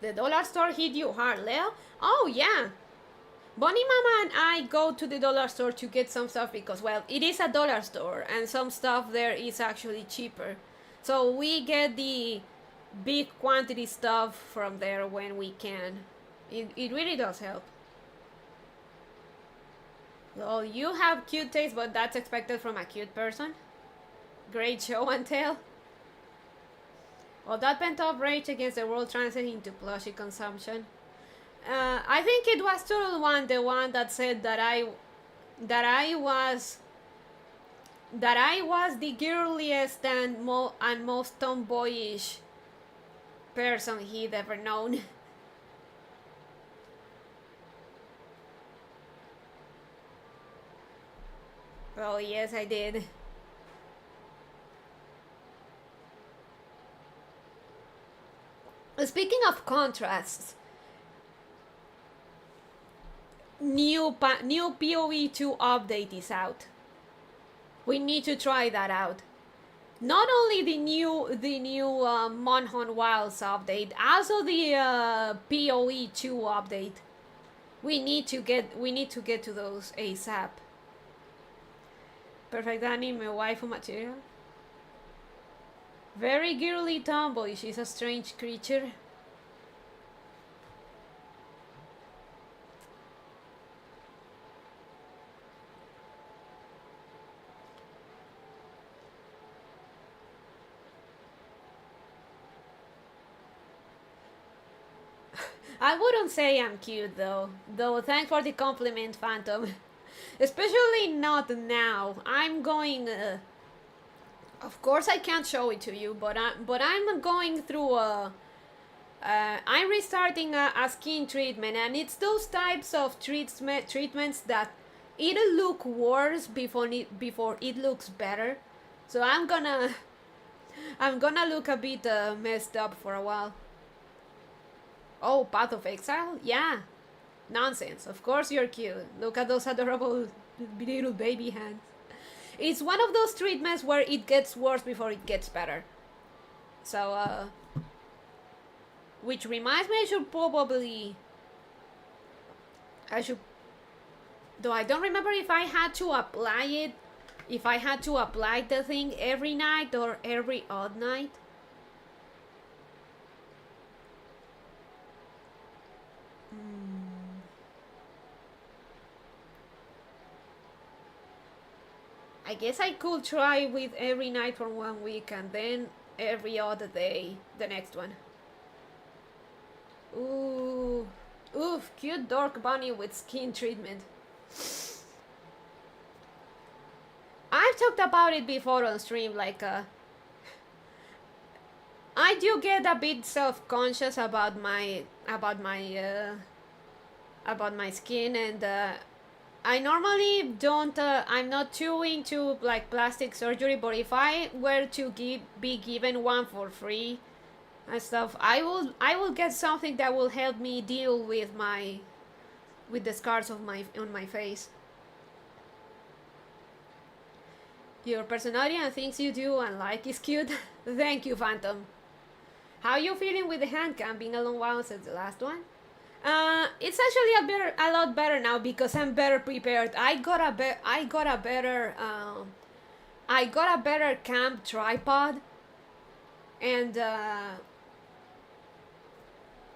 The dollar store hit you hard, Leo? Oh, yeah. Bonnie Mama and I go to the dollar store to get some stuff because, well, it is a dollar store and some stuff there is actually cheaper. So we get the big quantity stuff from there when we can. It really does help. Well, you have cute taste, but that's expected from a cute person. Great show and tell. Well, that pent-up rage against the world translated into plushie consumption. I think it was Turtle One, the one that said that I was the girliest and most tomboyish person he'd ever known. Oh yes, I did. Speaking of contrasts, new POV2 update is out. We need to try that out. Not only the new Monhon Wilds update, also the POE2 update. We need to get to those ASAP. Perfect anime waifu material. Very girly tomboy, she's a strange creature. I wouldn't say I'm cute though thanks for the compliment, Phantom. Especially not now. I'm going of course I can't show it to you, but I'm going through I'm restarting a skin treatment, and it's those types of treatments that it'll look worse before it looks better. So I'm gonna look a bit messed up for a while. Oh, Path of Exile? Yeah. Nonsense. Of course you're cute. Look at those adorable little baby hands. It's one of those treatments where it gets worse before it gets better. So, which reminds me, though I don't remember if I had to apply the thing every night or every odd night. I guess I could try with every night for 1 week and then every other day the next one. Ooh. Oof, cute dork bunny with skin treatment. I've talked about it before on stream, like I do get a bit self-conscious about my skin, and I normally don't, I'm not too into like plastic surgery, but if I were to be given one for free and stuff, I will get something that will help me deal with the scars on my face. Your personality and things you do and like is cute. Thank you, Phantom. How you feeling with the Handcam? Being a long while since the last one? It's actually a lot better now because I'm better prepared. I got a better cam tripod, And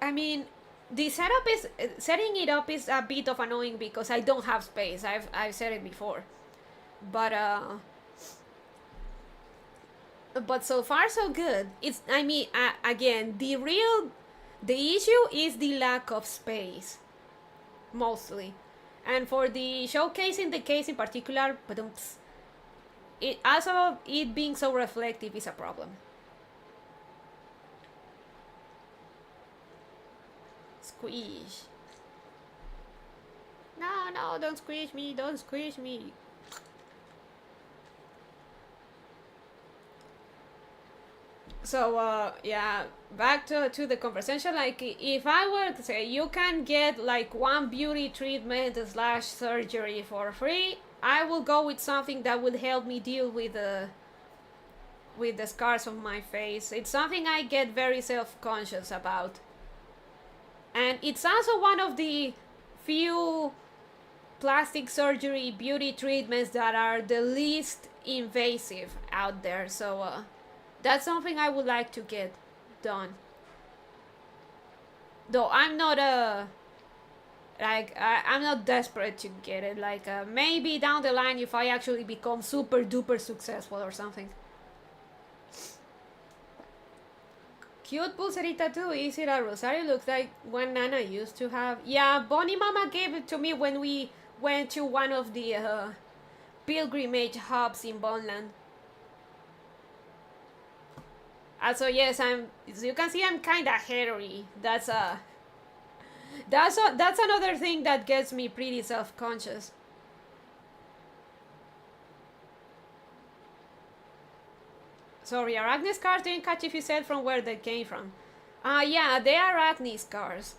I mean, the setup is setting it up is a bit of annoying because I don't have space. I've said it before, but so far so good. It's I mean again the issue is the lack of space mostly, and for the showcasing the case in particular, but it also it being so reflective is a problem. Squish. No, no, don't squish me, don't squish me. So yeah, back to the conversation. Like if I were to say you can get like one beauty treatment slash surgery for free, I will go with something that would help me deal with the scars on my face. It's something I get very self-conscious about, and it's also one of the few plastic surgery beauty treatments that are the least invasive out there. So that's something I would like to get done. Though I'm not I'm not desperate to get it. Like maybe down the line if I actually become super duper successful or something. Cute pulserita too. Is it a rosario? Looks like one Nana used to have. Yeah, Bonnie Mama gave it to me when we went to one of the pilgrimage hubs in Bonland. Also, yes, as you can see, I'm kind of hairy. That's another thing that gets me pretty self-conscious. Sorry, arachne scars didn't catch if you said from where they came from. Yeah, they are arachne scars.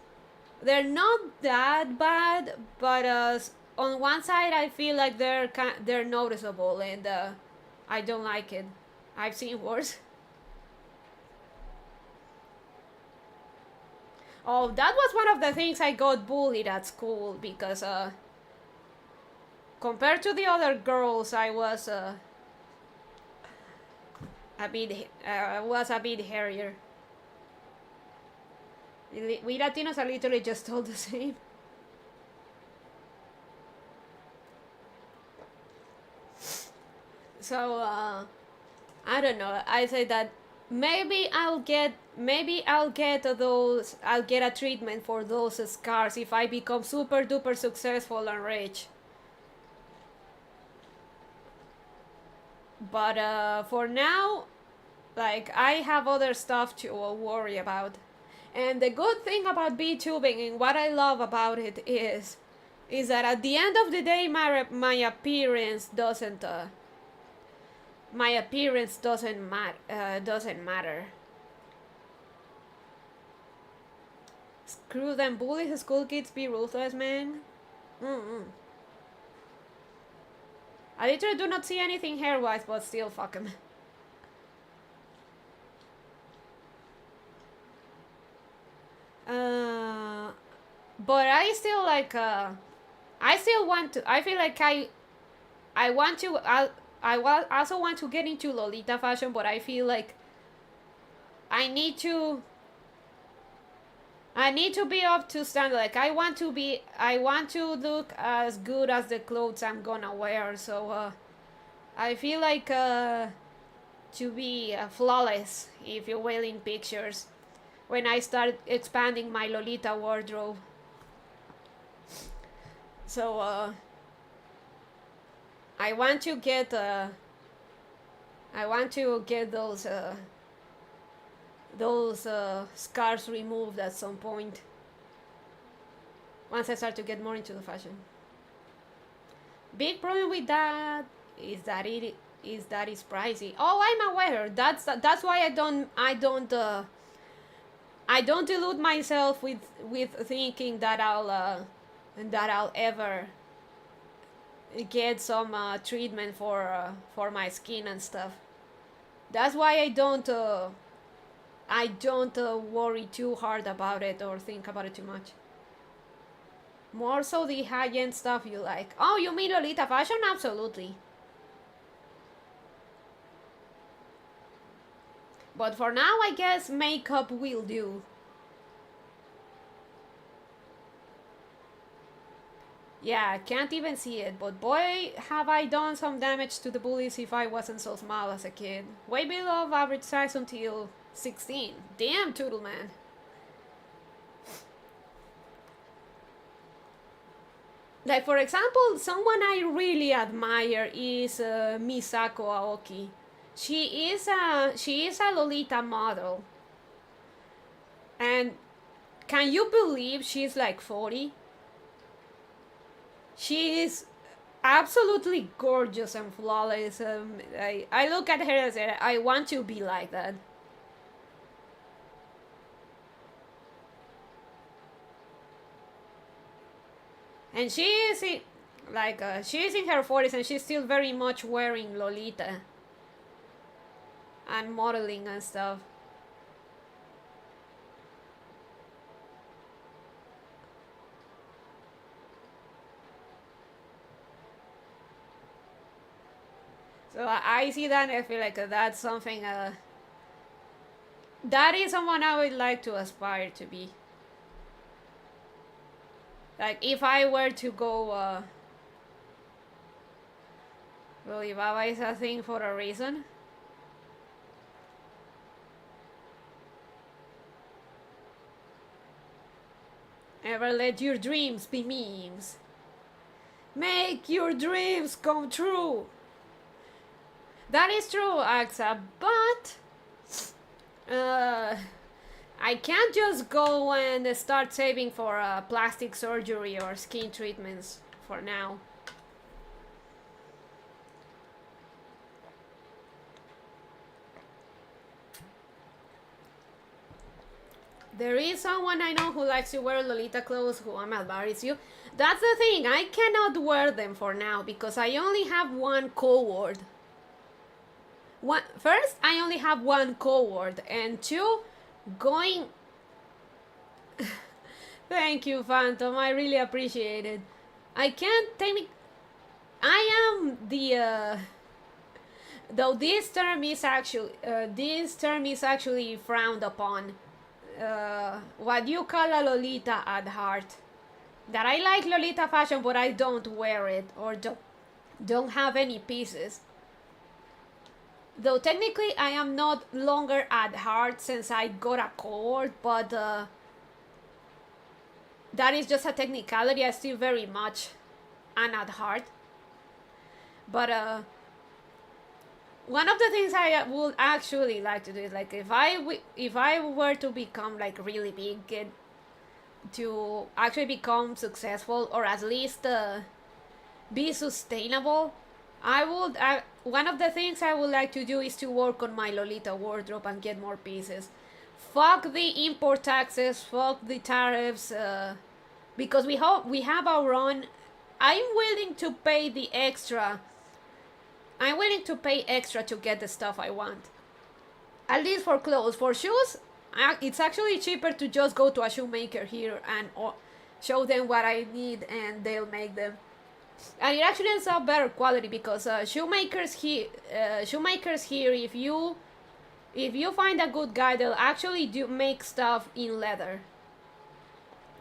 They're not that bad, but on one side I feel like they're noticeable, and I don't like it. I've seen worse. Oh, that was one of the things I got bullied at school because compared to the other girls, I was a bit hairier. We Latinos are literally just all the same. So I don't know. I say that maybe I'll get a treatment for those scars if I become super duper successful and rich. But for now, like I have other stuff to worry about. And the good thing about VTubing and what I love about it is that at the end of the day, my appearance doesn't matter. Screw them bullies, school kids be ruthless, man. I literally do not see anything hair-wise, but still, fuck them. But I still like, I still want to, I feel like I want to, I also want to get into Lolita fashion, but I feel like I need to be up to standard. Like I want to look as good as the clothes I'm gonna wear. So I feel like to be flawless, if you will, in pictures when I start expanding my Lolita wardrobe. So I want to get those scars removed at some point once I start to get more into the fashion. Big problem with that is that it's pricey. Oh, I'm aware. That's why I don't delude myself with thinking that I'll ever get some treatment for my skin and stuff. That's why I don't worry too hard about it or think about it too much. More so the high-end stuff you like. Oh, you mean Lolita fashion? Absolutely. But for now, I guess makeup will do. Yeah, can't even see it, but boy, have I done some damage to the bullies if I wasn't so small as a kid. Way below average size until 16. Damn, Toodle Man. Like, for example, someone I really admire is Misako Aoki. She is a Lolita model. And can you believe she's like 40? She is absolutely gorgeous and flawless. I look at her and say, I want to be like that. And she is in, like she is in her 40s and she's still very much wearing Lolita and modeling and stuff. So I see that and I feel like that's something, that is someone I would like to aspire to be. Like, if I were to go, well, Baba is a thing for a reason. Never let your dreams be memes. Make your dreams come true. That is true, Axa, but I can't just go and start saving for plastic surgery or skin treatments for now. There is someone I know who likes to wear Lolita clothes who admires you. That's the thing, I cannot wear them for now because I only have one cohort. First, I only have one cohort, and two, going... Thank you, Phantom, I really appreciate it. I can't take... I am the... Though this term is actually frowned upon. What you call a Lolita at heart. That I like Lolita fashion, but I don't wear it, or don't have any pieces. Though technically I am not longer at heart since I got a cohort, but that is just a technicality. I still very much am at heart. But one of the things I would actually like to do is, like, if I were to become like really big, to actually become successful, or at least be sustainable, I would one of the things I would like to do is to work on my Lolita wardrobe and get more pieces. Fuck the import taxes, fuck the tariffs, because we have our own. I'm willing to pay the extra. I'm willing to pay extra to get the stuff I want. At least for clothes. For shoes, it's actually cheaper to just go to a shoemaker here and show them what I need and they'll make them. And it actually ends up better quality because shoemakers here, if you find a good guy, they'll actually make stuff in leather,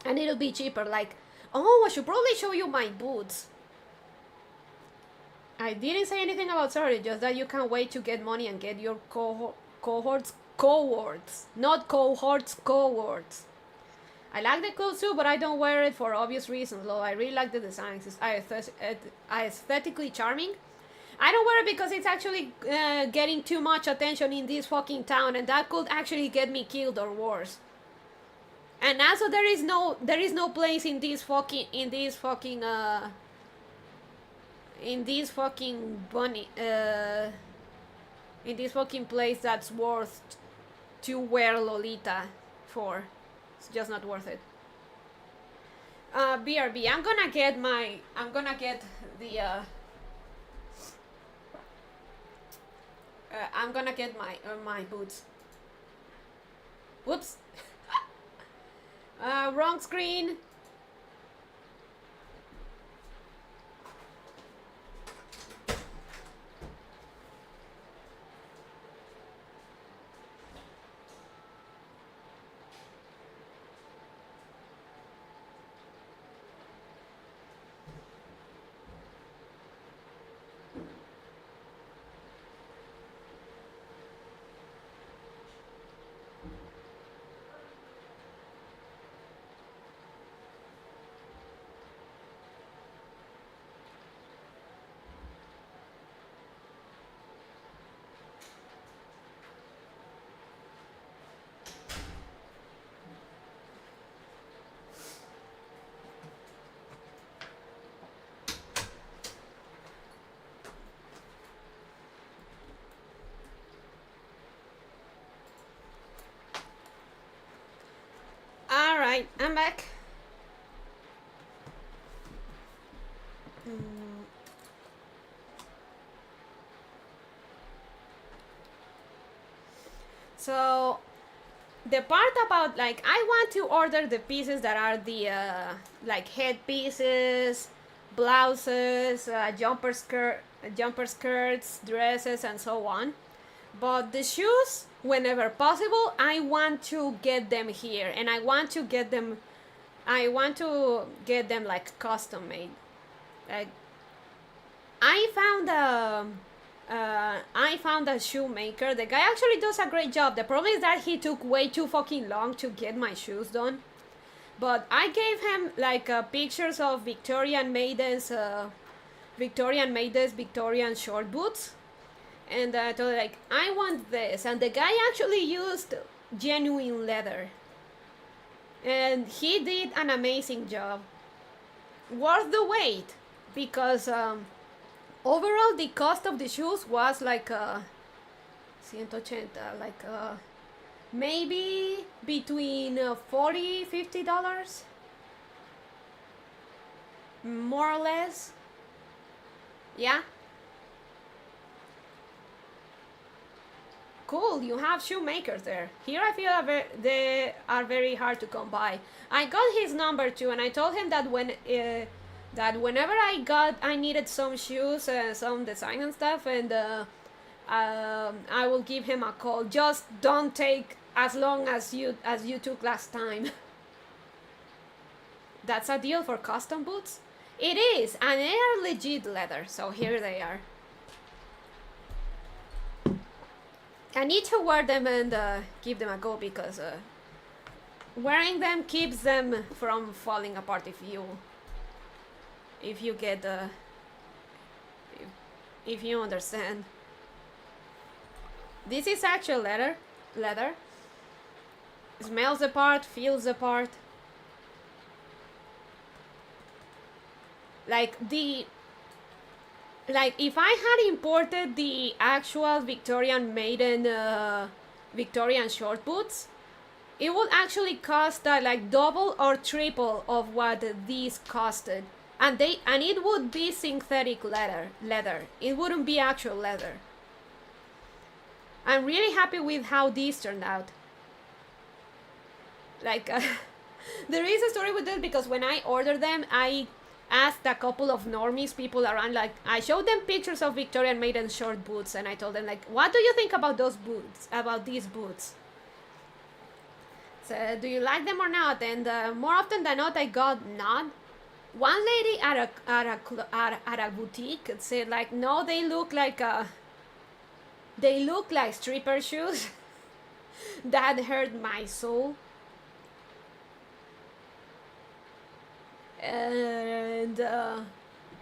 and it'll be cheaper. Like, oh, I should probably show you my boots. I didn't say anything about sorry, just that you can't wait to get money and get your cohorts, not cohorts, cohorts. I like the clothes too, but I don't wear it for obvious reasons, though I really like the designs. It's aesthetically charming. I don't wear it because it's actually getting too much attention in this fucking town, and that could actually get me killed or worse. And also there is no place in this fucking place that's worth to wear Lolita for. It's just not worth it. BRB, I'm gonna get my boots. Whoops. Wrong screen. I'm back. So the part about like I want to order the pieces that are the like head pieces, blouses, jumper skirts, dresses, and so on. But the shoes, whenever possible, I want to get them here, and I want to get them like custom made. Like I found a shoemaker. The guy actually does a great job. The problem is that he took way too fucking long to get my shoes done. But I gave him like pictures of Victorian maidens, Victorian short boots, and I told him like I want this, and the guy actually used genuine leather, and he did an amazing job. Worth the wait, because overall the cost of the shoes was like 180, like maybe between $40-50, more or less. Yeah. Cool, you have shoemakers there. Here I feel they are very hard to come by. I got his number too, and I told him that whenever I needed some shoes, some design and stuff, and I will give him a call. Just don't take as long as you took last time. That's a deal for custom boots? It is, and they are legit leather, so here they are. I need to wear them and give them a go, because wearing them keeps them from falling apart if you get if you understand. This is actual leather. Smells the part, feels the part. Like if I had imported the actual Victorian maiden Victorian short boots, it would actually cost like double or triple of what these costed, and it would be synthetic leather. It wouldn't be actual leather. I'm really happy with how these turned out. Like there is a story with this, because when I ordered them, I asked a couple of normies, people around, like I showed them pictures of Victorian maiden short boots, and I told them like, what do you think about these boots? So do you like them or not? And more often than not, I got none. One lady at a boutique said like, no, they look like stripper shoes. That hurt my soul. And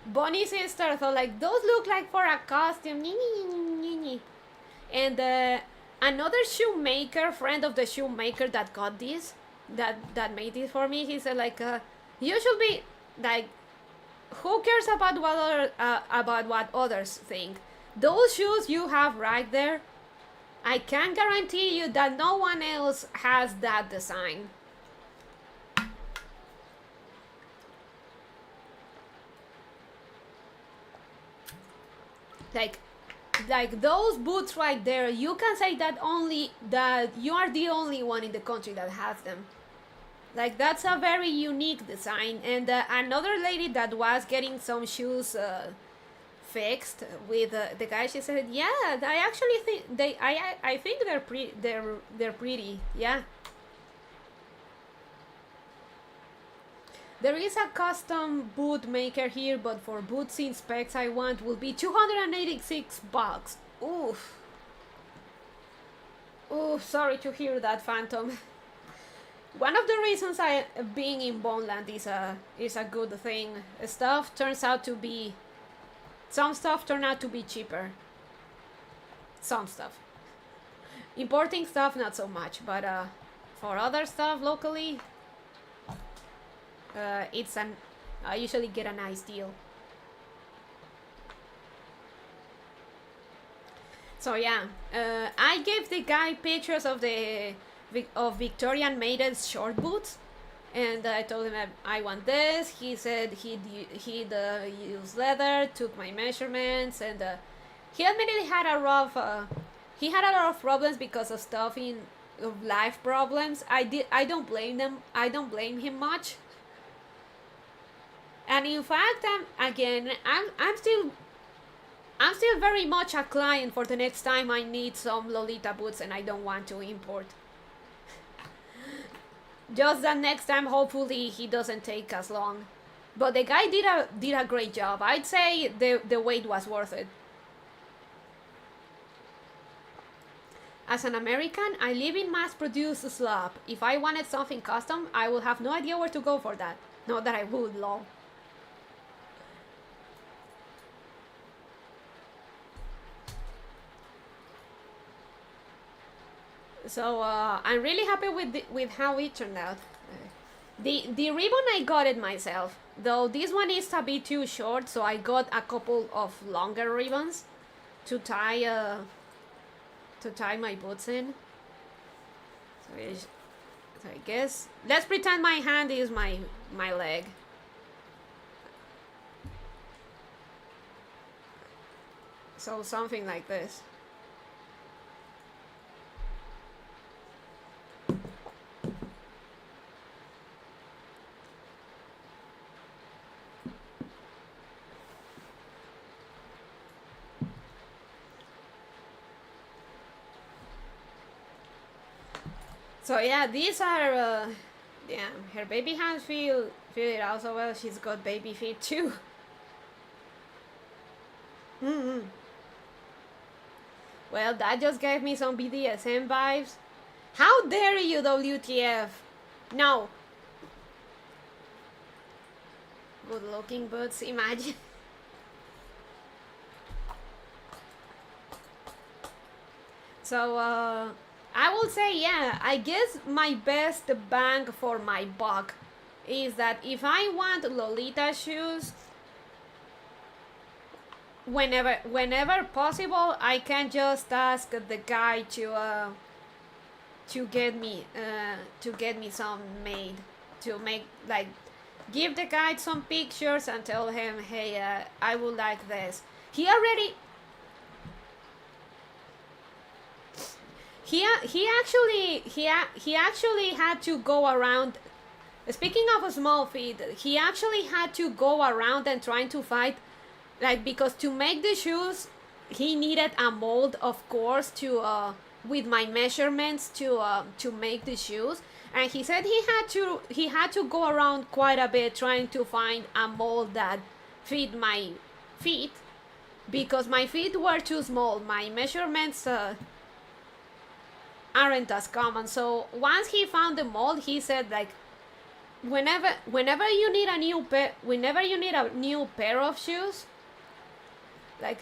Bonnie's sister thought like, those look like for a costume. And another shoemaker, friend of the shoemaker that got this, that made this for me, he said like, you should be like, who cares about what others think? Those shoes you have right there, I can guarantee you that no one else has that design. Like those boots right there, you can say that you are the only one in the country that has them. Like that's a very unique design. And another lady that was getting some shoes fixed with the guy, she said, yeah, I actually think I think they're pretty, yeah. There is a custom boot maker here, but for boots in specs I want will be $286. Oof. Oof, sorry to hear that, Phantom. One of the reasons being in Boneland is a good thing. Some stuff turned out to be cheaper. Some stuff. Importing stuff, not so much, but for other stuff locally, I usually get a nice deal. So yeah, I gave the guy pictures of Victorian maidens short boots, And I told him I want this. He said he'd use leather, took my measurements, and he admittedly had a rough. He had a lot of problems because of stuff in of life problems. I don't blame them. I don't blame him much. And in fact, I'm still very much a client for the next time I need some Lolita boots and I don't want to import. Just that next time, hopefully, he doesn't take as long. But the guy did a great job. I'd say the wait was worth it. As an American, I live in mass-produced slop. If I wanted something custom, I would have no idea where to go for that. Not that I would, lol. So I'm really happy with how it turned out. The ribbon I got it myself, though this one is a bit too short, so I got a couple of longer ribbons to tie my boots in. So I guess let's pretend my hand is my leg. So something like this. So yeah, these are, yeah, her baby hands feel it out so well. She's got baby feet too. Well, that just gave me some BDSM vibes. How dare you, WTF? No. Good looking boots, imagine. So, I will say, yeah, I guess my best bang for my buck is that if I want Lolita shoes, whenever possible, I can just ask the guy to get me some made, to make, like, give the guy some pictures and tell him, hey, I would like this. He actually had to go around. Speaking of small feet, he actually had to go around and trying to fight, like, because to make the shoes, he needed a mold, of course, to with my measurements to make the shoes, and he said he had to go around quite a bit trying to find a mold that fit my feet, because my feet were too small. My measurements aren't as common. So once he found the mold, he said, like, whenever you need a new pair of shoes, like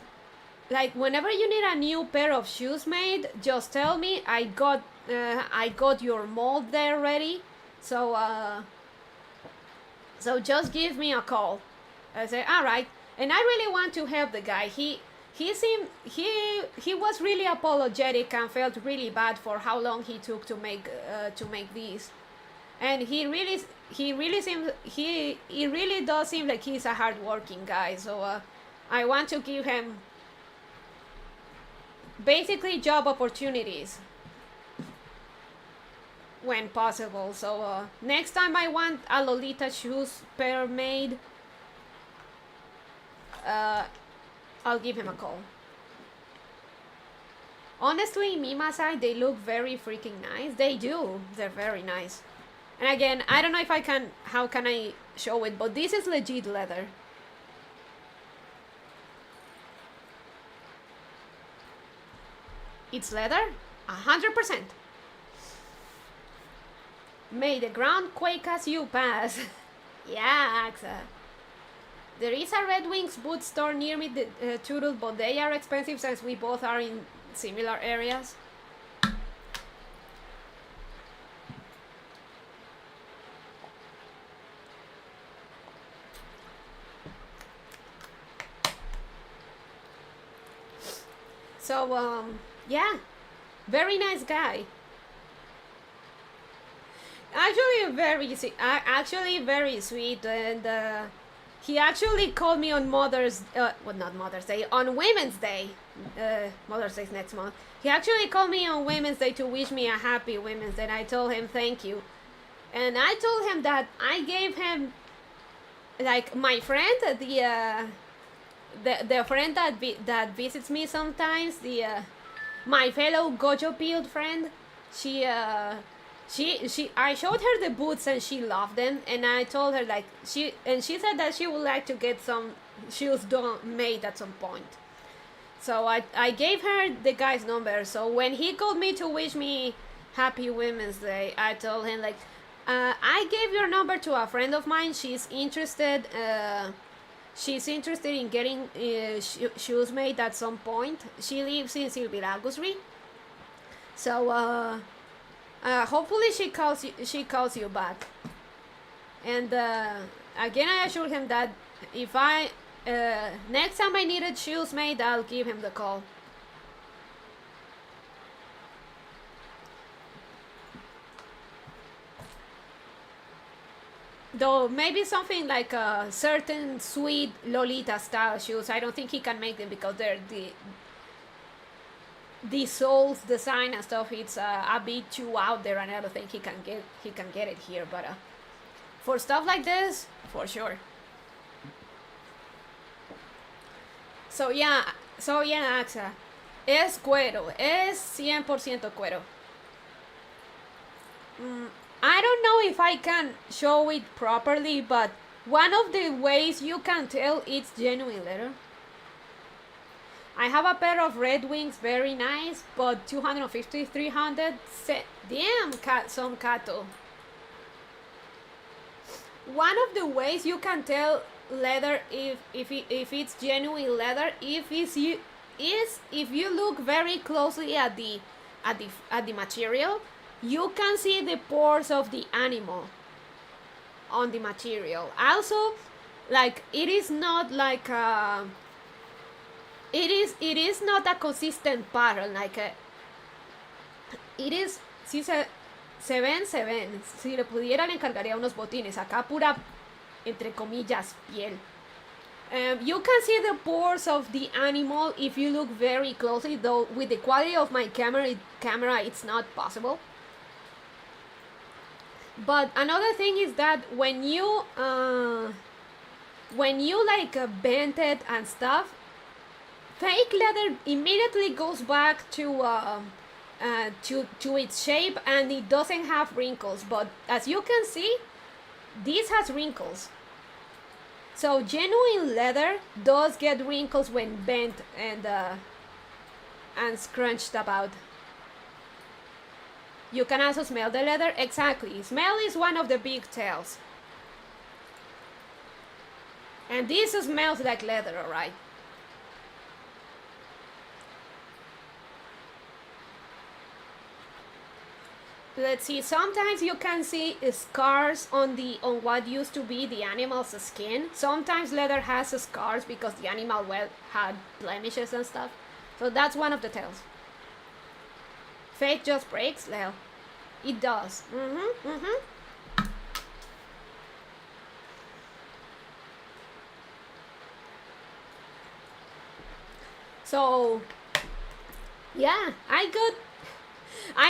whenever you need a new pair of shoes made, just tell me. I got your mold there ready. So just give me a call. I say, all right. And I really want to help the guy. He was really apologetic and felt really bad for how long he took to make these, and he really does seem like he's a hardworking guy. So I want to give him basically job opportunities when possible. So next time I want a Lolita shoes pair made, I'll give him a call. Honestly, Mimasai, they look very freaking nice. They do. They're very nice. And again, I don't know if how can I show it, but this is legit leather. It's leather? 100%. May the ground quake as you pass. Yeah, Axa. There is a Red Wings boot store near me, Turtle, but they are expensive since we both are in similar areas. So, yeah, very nice guy. Actually, actually very sweet, and he actually called me on well, not Mother's Day, on Women's Day. Mother's Day's next month. He actually called me on Women's Day to wish me a happy Women's Day. And I told him thank you, and I told him that I gave him, like, my friend, the friend that visits me sometimes, my fellow Gojo build friend. She I showed her the boots and she loved them, and I told her, like, she said that she would like to get some shoes made at some point. So I gave her the guy's number. So when he called me to wish me happy Women's Day, I told him, like, I gave your number to a friend of mine. She's interested in getting shoes made at some point. She lives in Silviragusri. So hopefully she calls you back. And again, I assured him that if next time I needed shoes made, I'll give him the call. Though maybe something like a certain sweet Lolita style shoes, I don't think he can make them because they're the soles design and stuff. It's a bit too out there, and I don't think he can get it here. But for stuff like this, for sure. So yeah, Axa, es cuero, es 100% cuero. I don't know if I can show it properly, but one of the ways you can tell it's genuine leather. I have a pair of Red Wings, very nice, but 250, 300, damn, some cattle. One of the ways you can tell leather if it's genuine leather if you look very closely at the material. You can see the pores of the animal on the material. Also, like, it is not like it is not a consistent pattern. Like it is, si se ven. Si le pudiera, le encargaría unos botines. Acá pura, entre comillas, piel. You can see the pores of the animal if you look very closely, though with the quality of my camera it's not possible. But another thing is that when you like bend it and stuff, fake leather immediately goes back to its shape, and it doesn't have wrinkles. But as you can see, this has wrinkles. So genuine leather does get wrinkles when bent and scrunched about. You can also smell the leather. Exactly. Smell is one of the big tells. And this smells like leather, alright? Let's see, sometimes you can see scars on what used to be the animal's skin. Sometimes leather has scars because the animal had blemishes and stuff. So that's one of the tells. Fake just breaks? Well, it does. So, yeah, I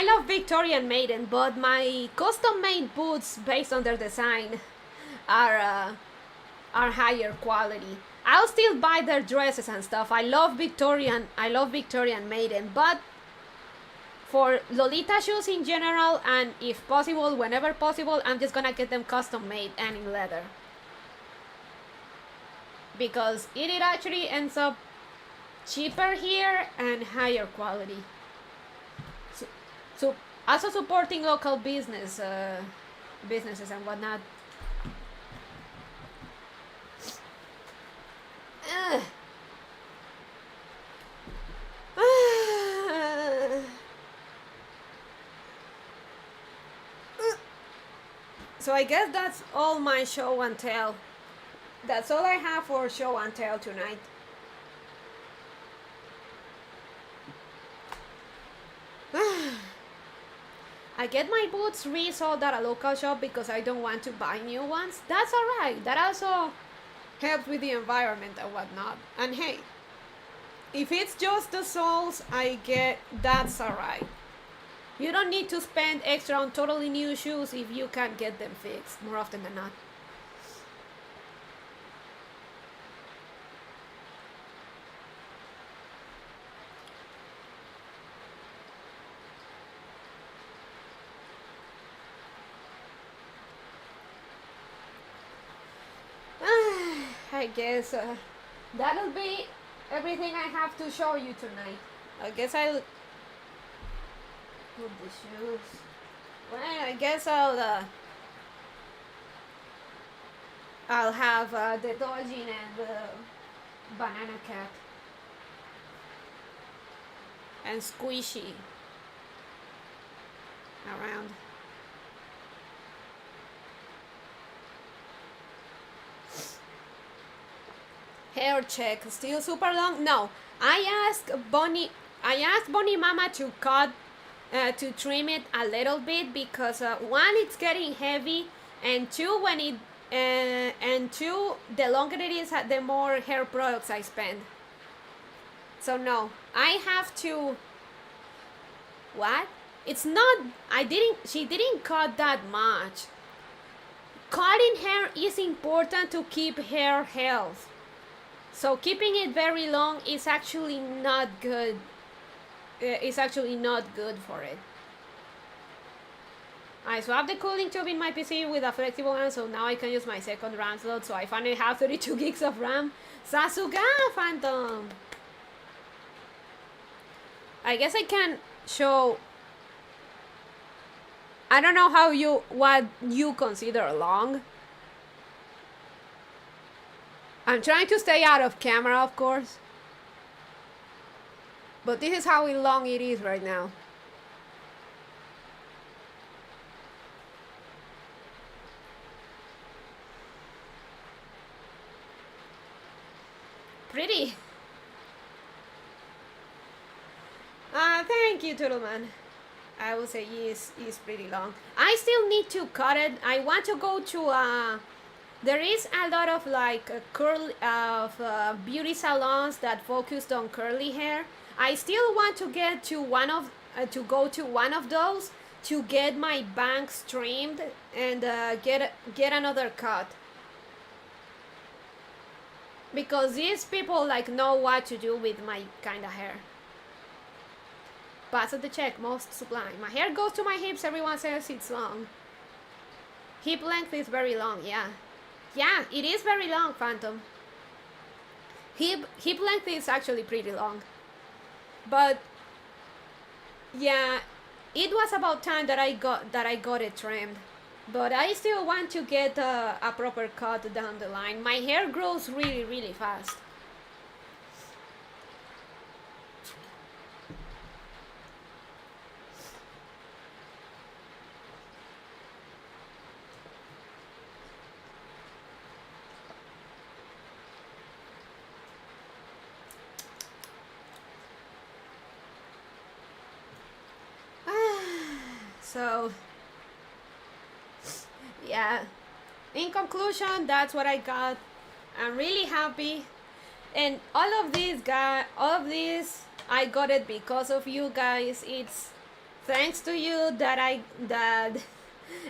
love Victorian Maiden, but my custom-made boots based on their design are higher quality. I'll still buy their dresses and stuff. I love Victorian Maiden, but for Lolita shoes in general, and if possible, whenever possible, I'm just gonna get them custom made and in leather. Because it actually ends up cheaper here and higher quality. So also supporting local businesses and whatnot. So I guess that's all my show and tell. That's all I have for show and tell tonight. I get my boots resold at a local shop because I don't want to buy new ones. That's alright. That also helps with the environment and whatnot. And hey, if it's just the soles I get, that's alright. You don't need to spend extra on totally new shoes if you can get them fixed more often than not. I guess that'll be everything I have to show you tonight. I guess I'll put the shoes. Well, I guess I'll have the dojin and the banana cat and squishy around. Hair check, still super long? No, I asked Bonnie Mama to to trim it a little bit because one, it's getting heavy, and two, the longer it is, the more hair products I spend. So no, I have to. What? It's not. She didn't cut that much. Cutting hair is important to keep hair health. So keeping it very long is actually not good. It's actually not good for it. I swapped the cooling tube in my PC with a flexible one, so now I can use my second RAM slot. So I finally have 32 gigs of RAM. Sasuga, Phantom. I guess I can show. I don't know what you consider long. I'm trying to stay out of camera, of course. But this is how long it is right now. Pretty. Thank you, Turtleman. I would say is pretty long. I still need to cut it. I want to go to there is a lot of like beauty salons that focused on curly hair. I still want to get to go to one of those to get my bangs trimmed and get another cut. Because these people like know what to do with my kind of hair. Pass the check, most sublime. My hair goes to my hips, everyone says it's long. Hip length is very long, yeah. Yeah, it is very long, Phantom. Hip length is actually pretty long. But yeah, it was about time that I got it trimmed. But I still want to get a proper cut down the line. My hair grows really, really fast. So, yeah, in conclusion, that's what I got. I'm really happy. And all of this, I got it because of you guys. It's thanks to you that I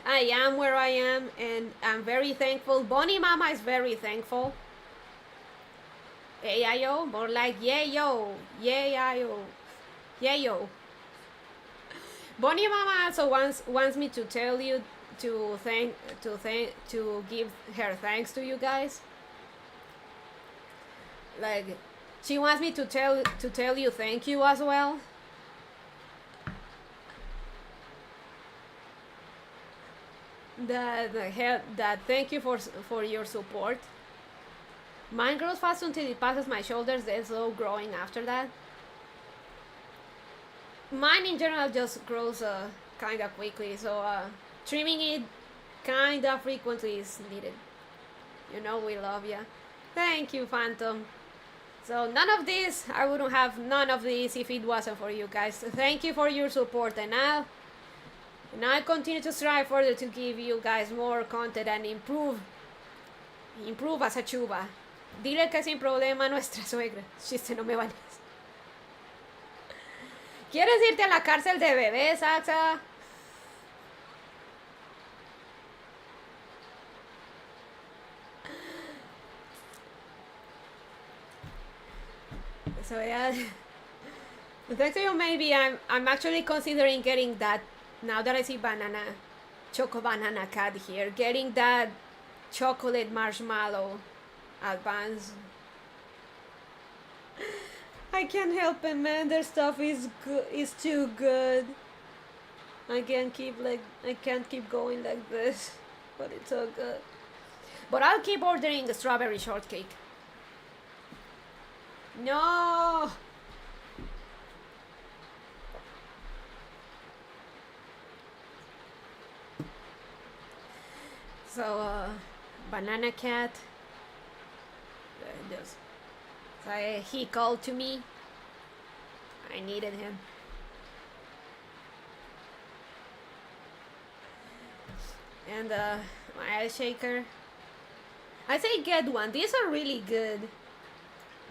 am where I am, and I'm very thankful. Bonnie Mama is very thankful. AIO, more like yayo, yayo, yayo. Bonnie Mama also wants me to tell you to give her thanks to you guys. Like, she wants me to tell you thank you as well. That thank you for your support. Mine grows fast until it passes my shoulders, then slow growing after that. Mine in general just grows kind of quickly, so trimming it kind of frequently is needed. You know we love ya. Thank you, Phantom. So I wouldn't have none of this if it wasn't for you guys. Thank you for your support, and And I continue to strive further to give you guys more content and improve as a chuuba. Dile que sin problema a nuestra suegra. Chiste, no me vayas. ¿Quieres irte a la cárcel de bebés, Axa? So yeah, thanks to you, maybe I'm actually considering getting that. Now that I see choco banana cat here, getting that chocolate marshmallow advance. I can't help it, man. Their stuff is too good. I can't keep going like this, but it's so good. But I'll keep ordering the strawberry shortcake. No. So banana cat. He called to me. I needed him. And my ice shaker. I say get one. These are really good.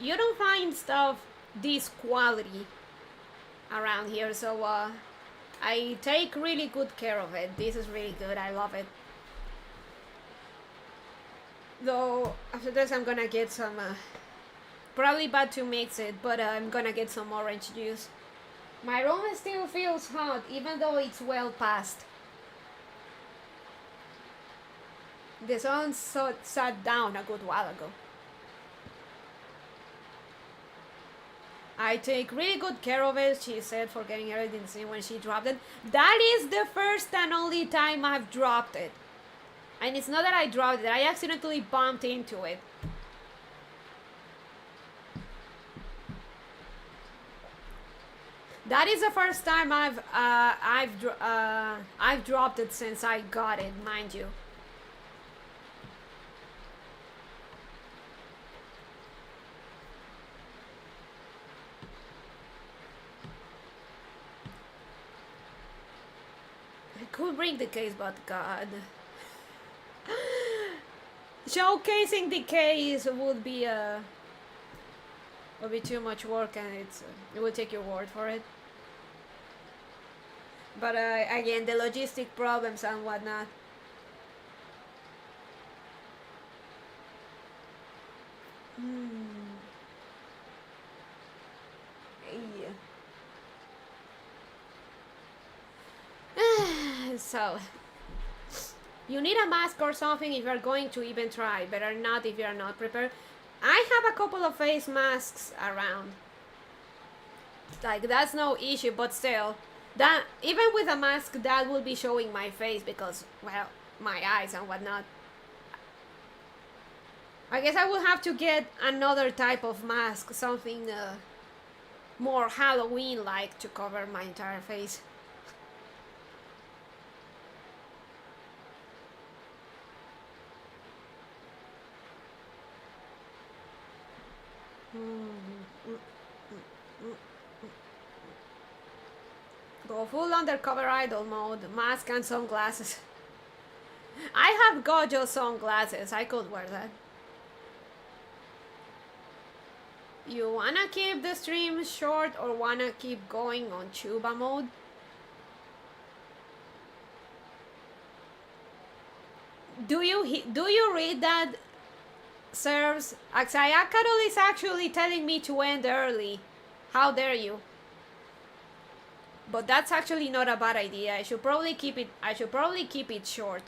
You don't find stuff this quality around here, so I take really good care of it. This is really good. I love it. Though after this I'm gonna get some probably bad to mix it, but I'm gonna get some orange juice. My room still feels hot even though it's well past. The sun sat down a good while ago. I take really good care of it, she said, for getting everything when she dropped it. That is the first and only time I've dropped it. And it's not that I dropped it, I accidentally bumped into it. That is the first time I've dropped it since I got it, mind you. Could bring the case, but God, showcasing the case would be too much work, and it will take your word for it. But again, the logistic problems and whatnot. Yeah. So, you need a mask or something if you're going to even try. Better not if you're not prepared. I have a couple of face masks around. Like, that's no issue, but still, that even with a mask, that will be showing my face because, well, my eyes and whatnot. I guess I will have to get another type of mask, something more Halloween-like to cover my entire face. Go full undercover idol mode, mask and sunglasses. I have Gojo sunglasses, I could wear that. You wanna keep the stream short or wanna keep going on chuuba mode? Do you read that, Serves? Axayakadol is actually telling me to end early. How dare you? But that's actually not a bad idea. I should probably keep it short.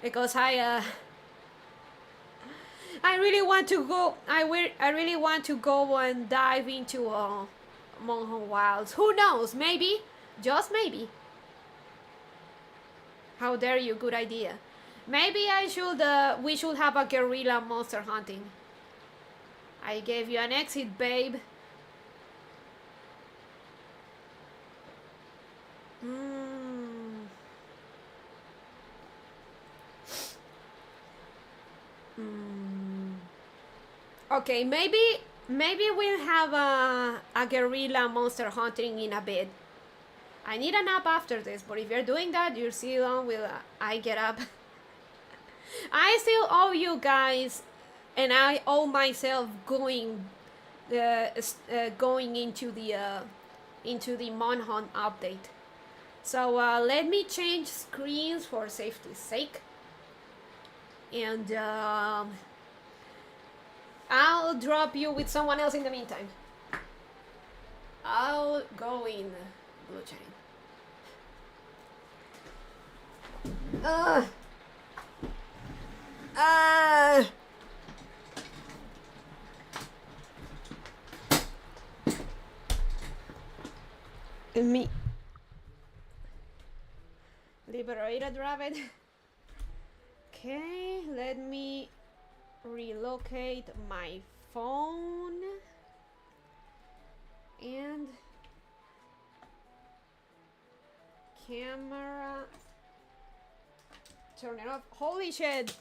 Because I really want to go. I really want to go and dive into Monhong Wilds. Who knows? Maybe, just maybe. How dare you? Good idea. Maybe we should have a guerrilla monster hunting. I gave you an exit, babe. Okay, maybe we'll have a guerrilla monster hunting in a bit. I need a nap after this, but if you're doing that, you're still on with I get up. I still owe you guys, and I owe myself going into the Monhunt update. So let me change screens for safety's sake, and I'll drop you with someone else in the meantime. I'll go in blue chatting. Me liberated rabbit. Okay, let me relocate my phone and camera. Turn it off. Holy shit,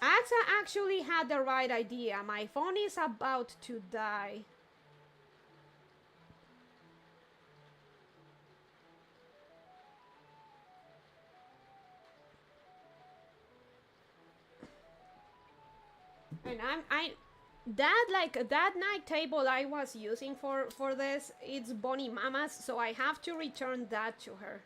Axa actually had the right idea. My phone is about to die. And that night table I was using for this, it's Bonnie Mama's, so I have to return that to her.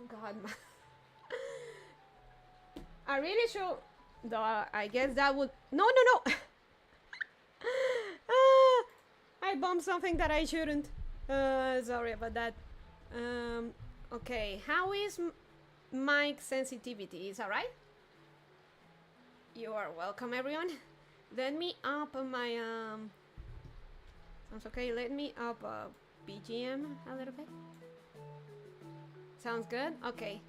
God, I really should. Though I guess that would. No. I bumped something that I shouldn't. Sorry about that. Okay, how is mic sensitivity? Is alright? You are welcome, everyone. Let me up my sounds okay. Let me up BGM a little bit. Sounds good. Okay,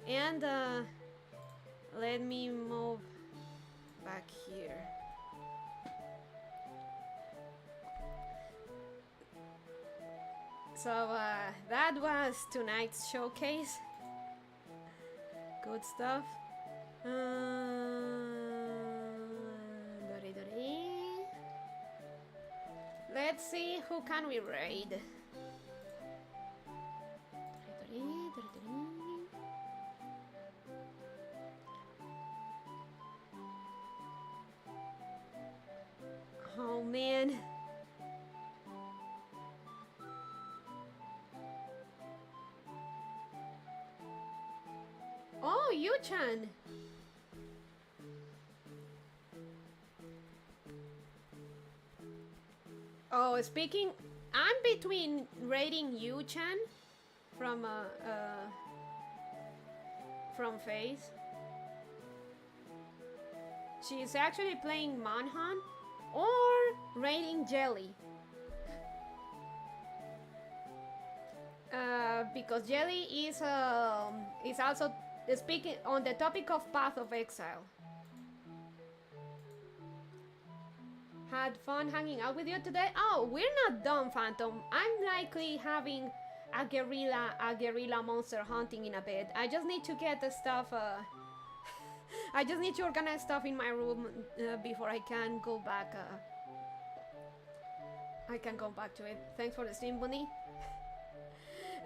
and let me move back here. So that was tonight's showcase. Good stuff. Let's see who can we raid. Oh man. Oh, Yu-chan. Oh, speaking, I'm between rating Yu-chan from FaZe. She's actually playing Manhunt, or rating Jelly. Because Jelly is also speaking on the topic of Path of Exile. Had fun hanging out with you today. Oh, we're not done, Phantom. I'm likely having a guerrilla monster hunting in a bit. I just need to get the stuff. I just need to organize stuff in my room before I can go back. I can go back to it. Thanks for the stream, Bunny.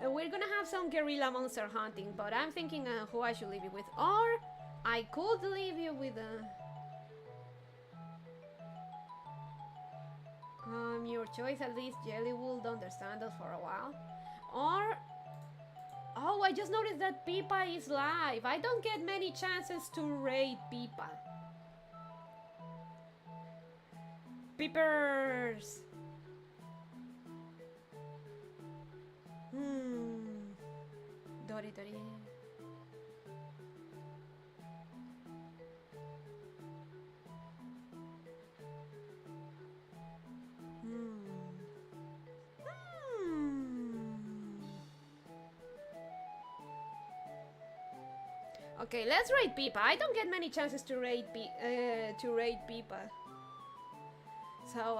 We're gonna have some guerrilla monster hunting, but I'm thinking who I should leave you with. Or I could leave you with your choice. At least Jelly would understand us for a while. Or oh, I just noticed that Pipa is live. I don't get many chances to raid Pipa. Peepers. Dori. Okay, let's raid Pipa. I don't get many chances to raid Pipa. So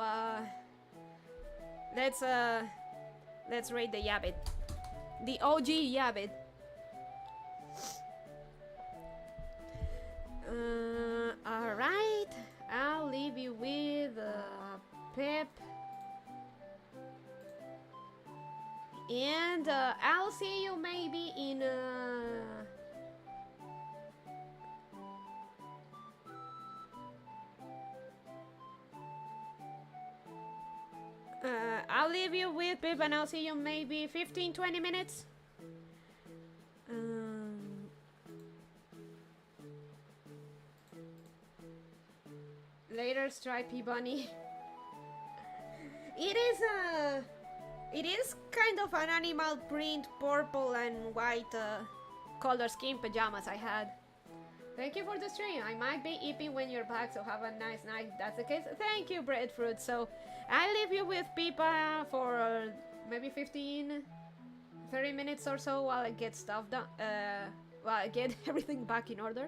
let's raid the Yabbit. The OG Yabbit. Alright, I'll leave you with Pip. And I'll see you maybe in I'll leave you with Pip and I'll see you maybe 15-20 minutes. Later, Stripey Bunny. It is kind of an animal print, purple and white color scheme pajamas I had. Thank you for the stream. I might be eeping when you're back, so have a nice night. If that's the case. Thank you, Breadfruit. So I'll leave you with Pipa for maybe 15, 30 minutes or so while I get stuff done. While I get everything back in order.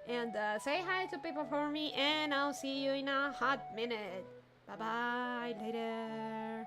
And say hi to Pipa for me, and I'll see you in a hot minute. Bye bye, later.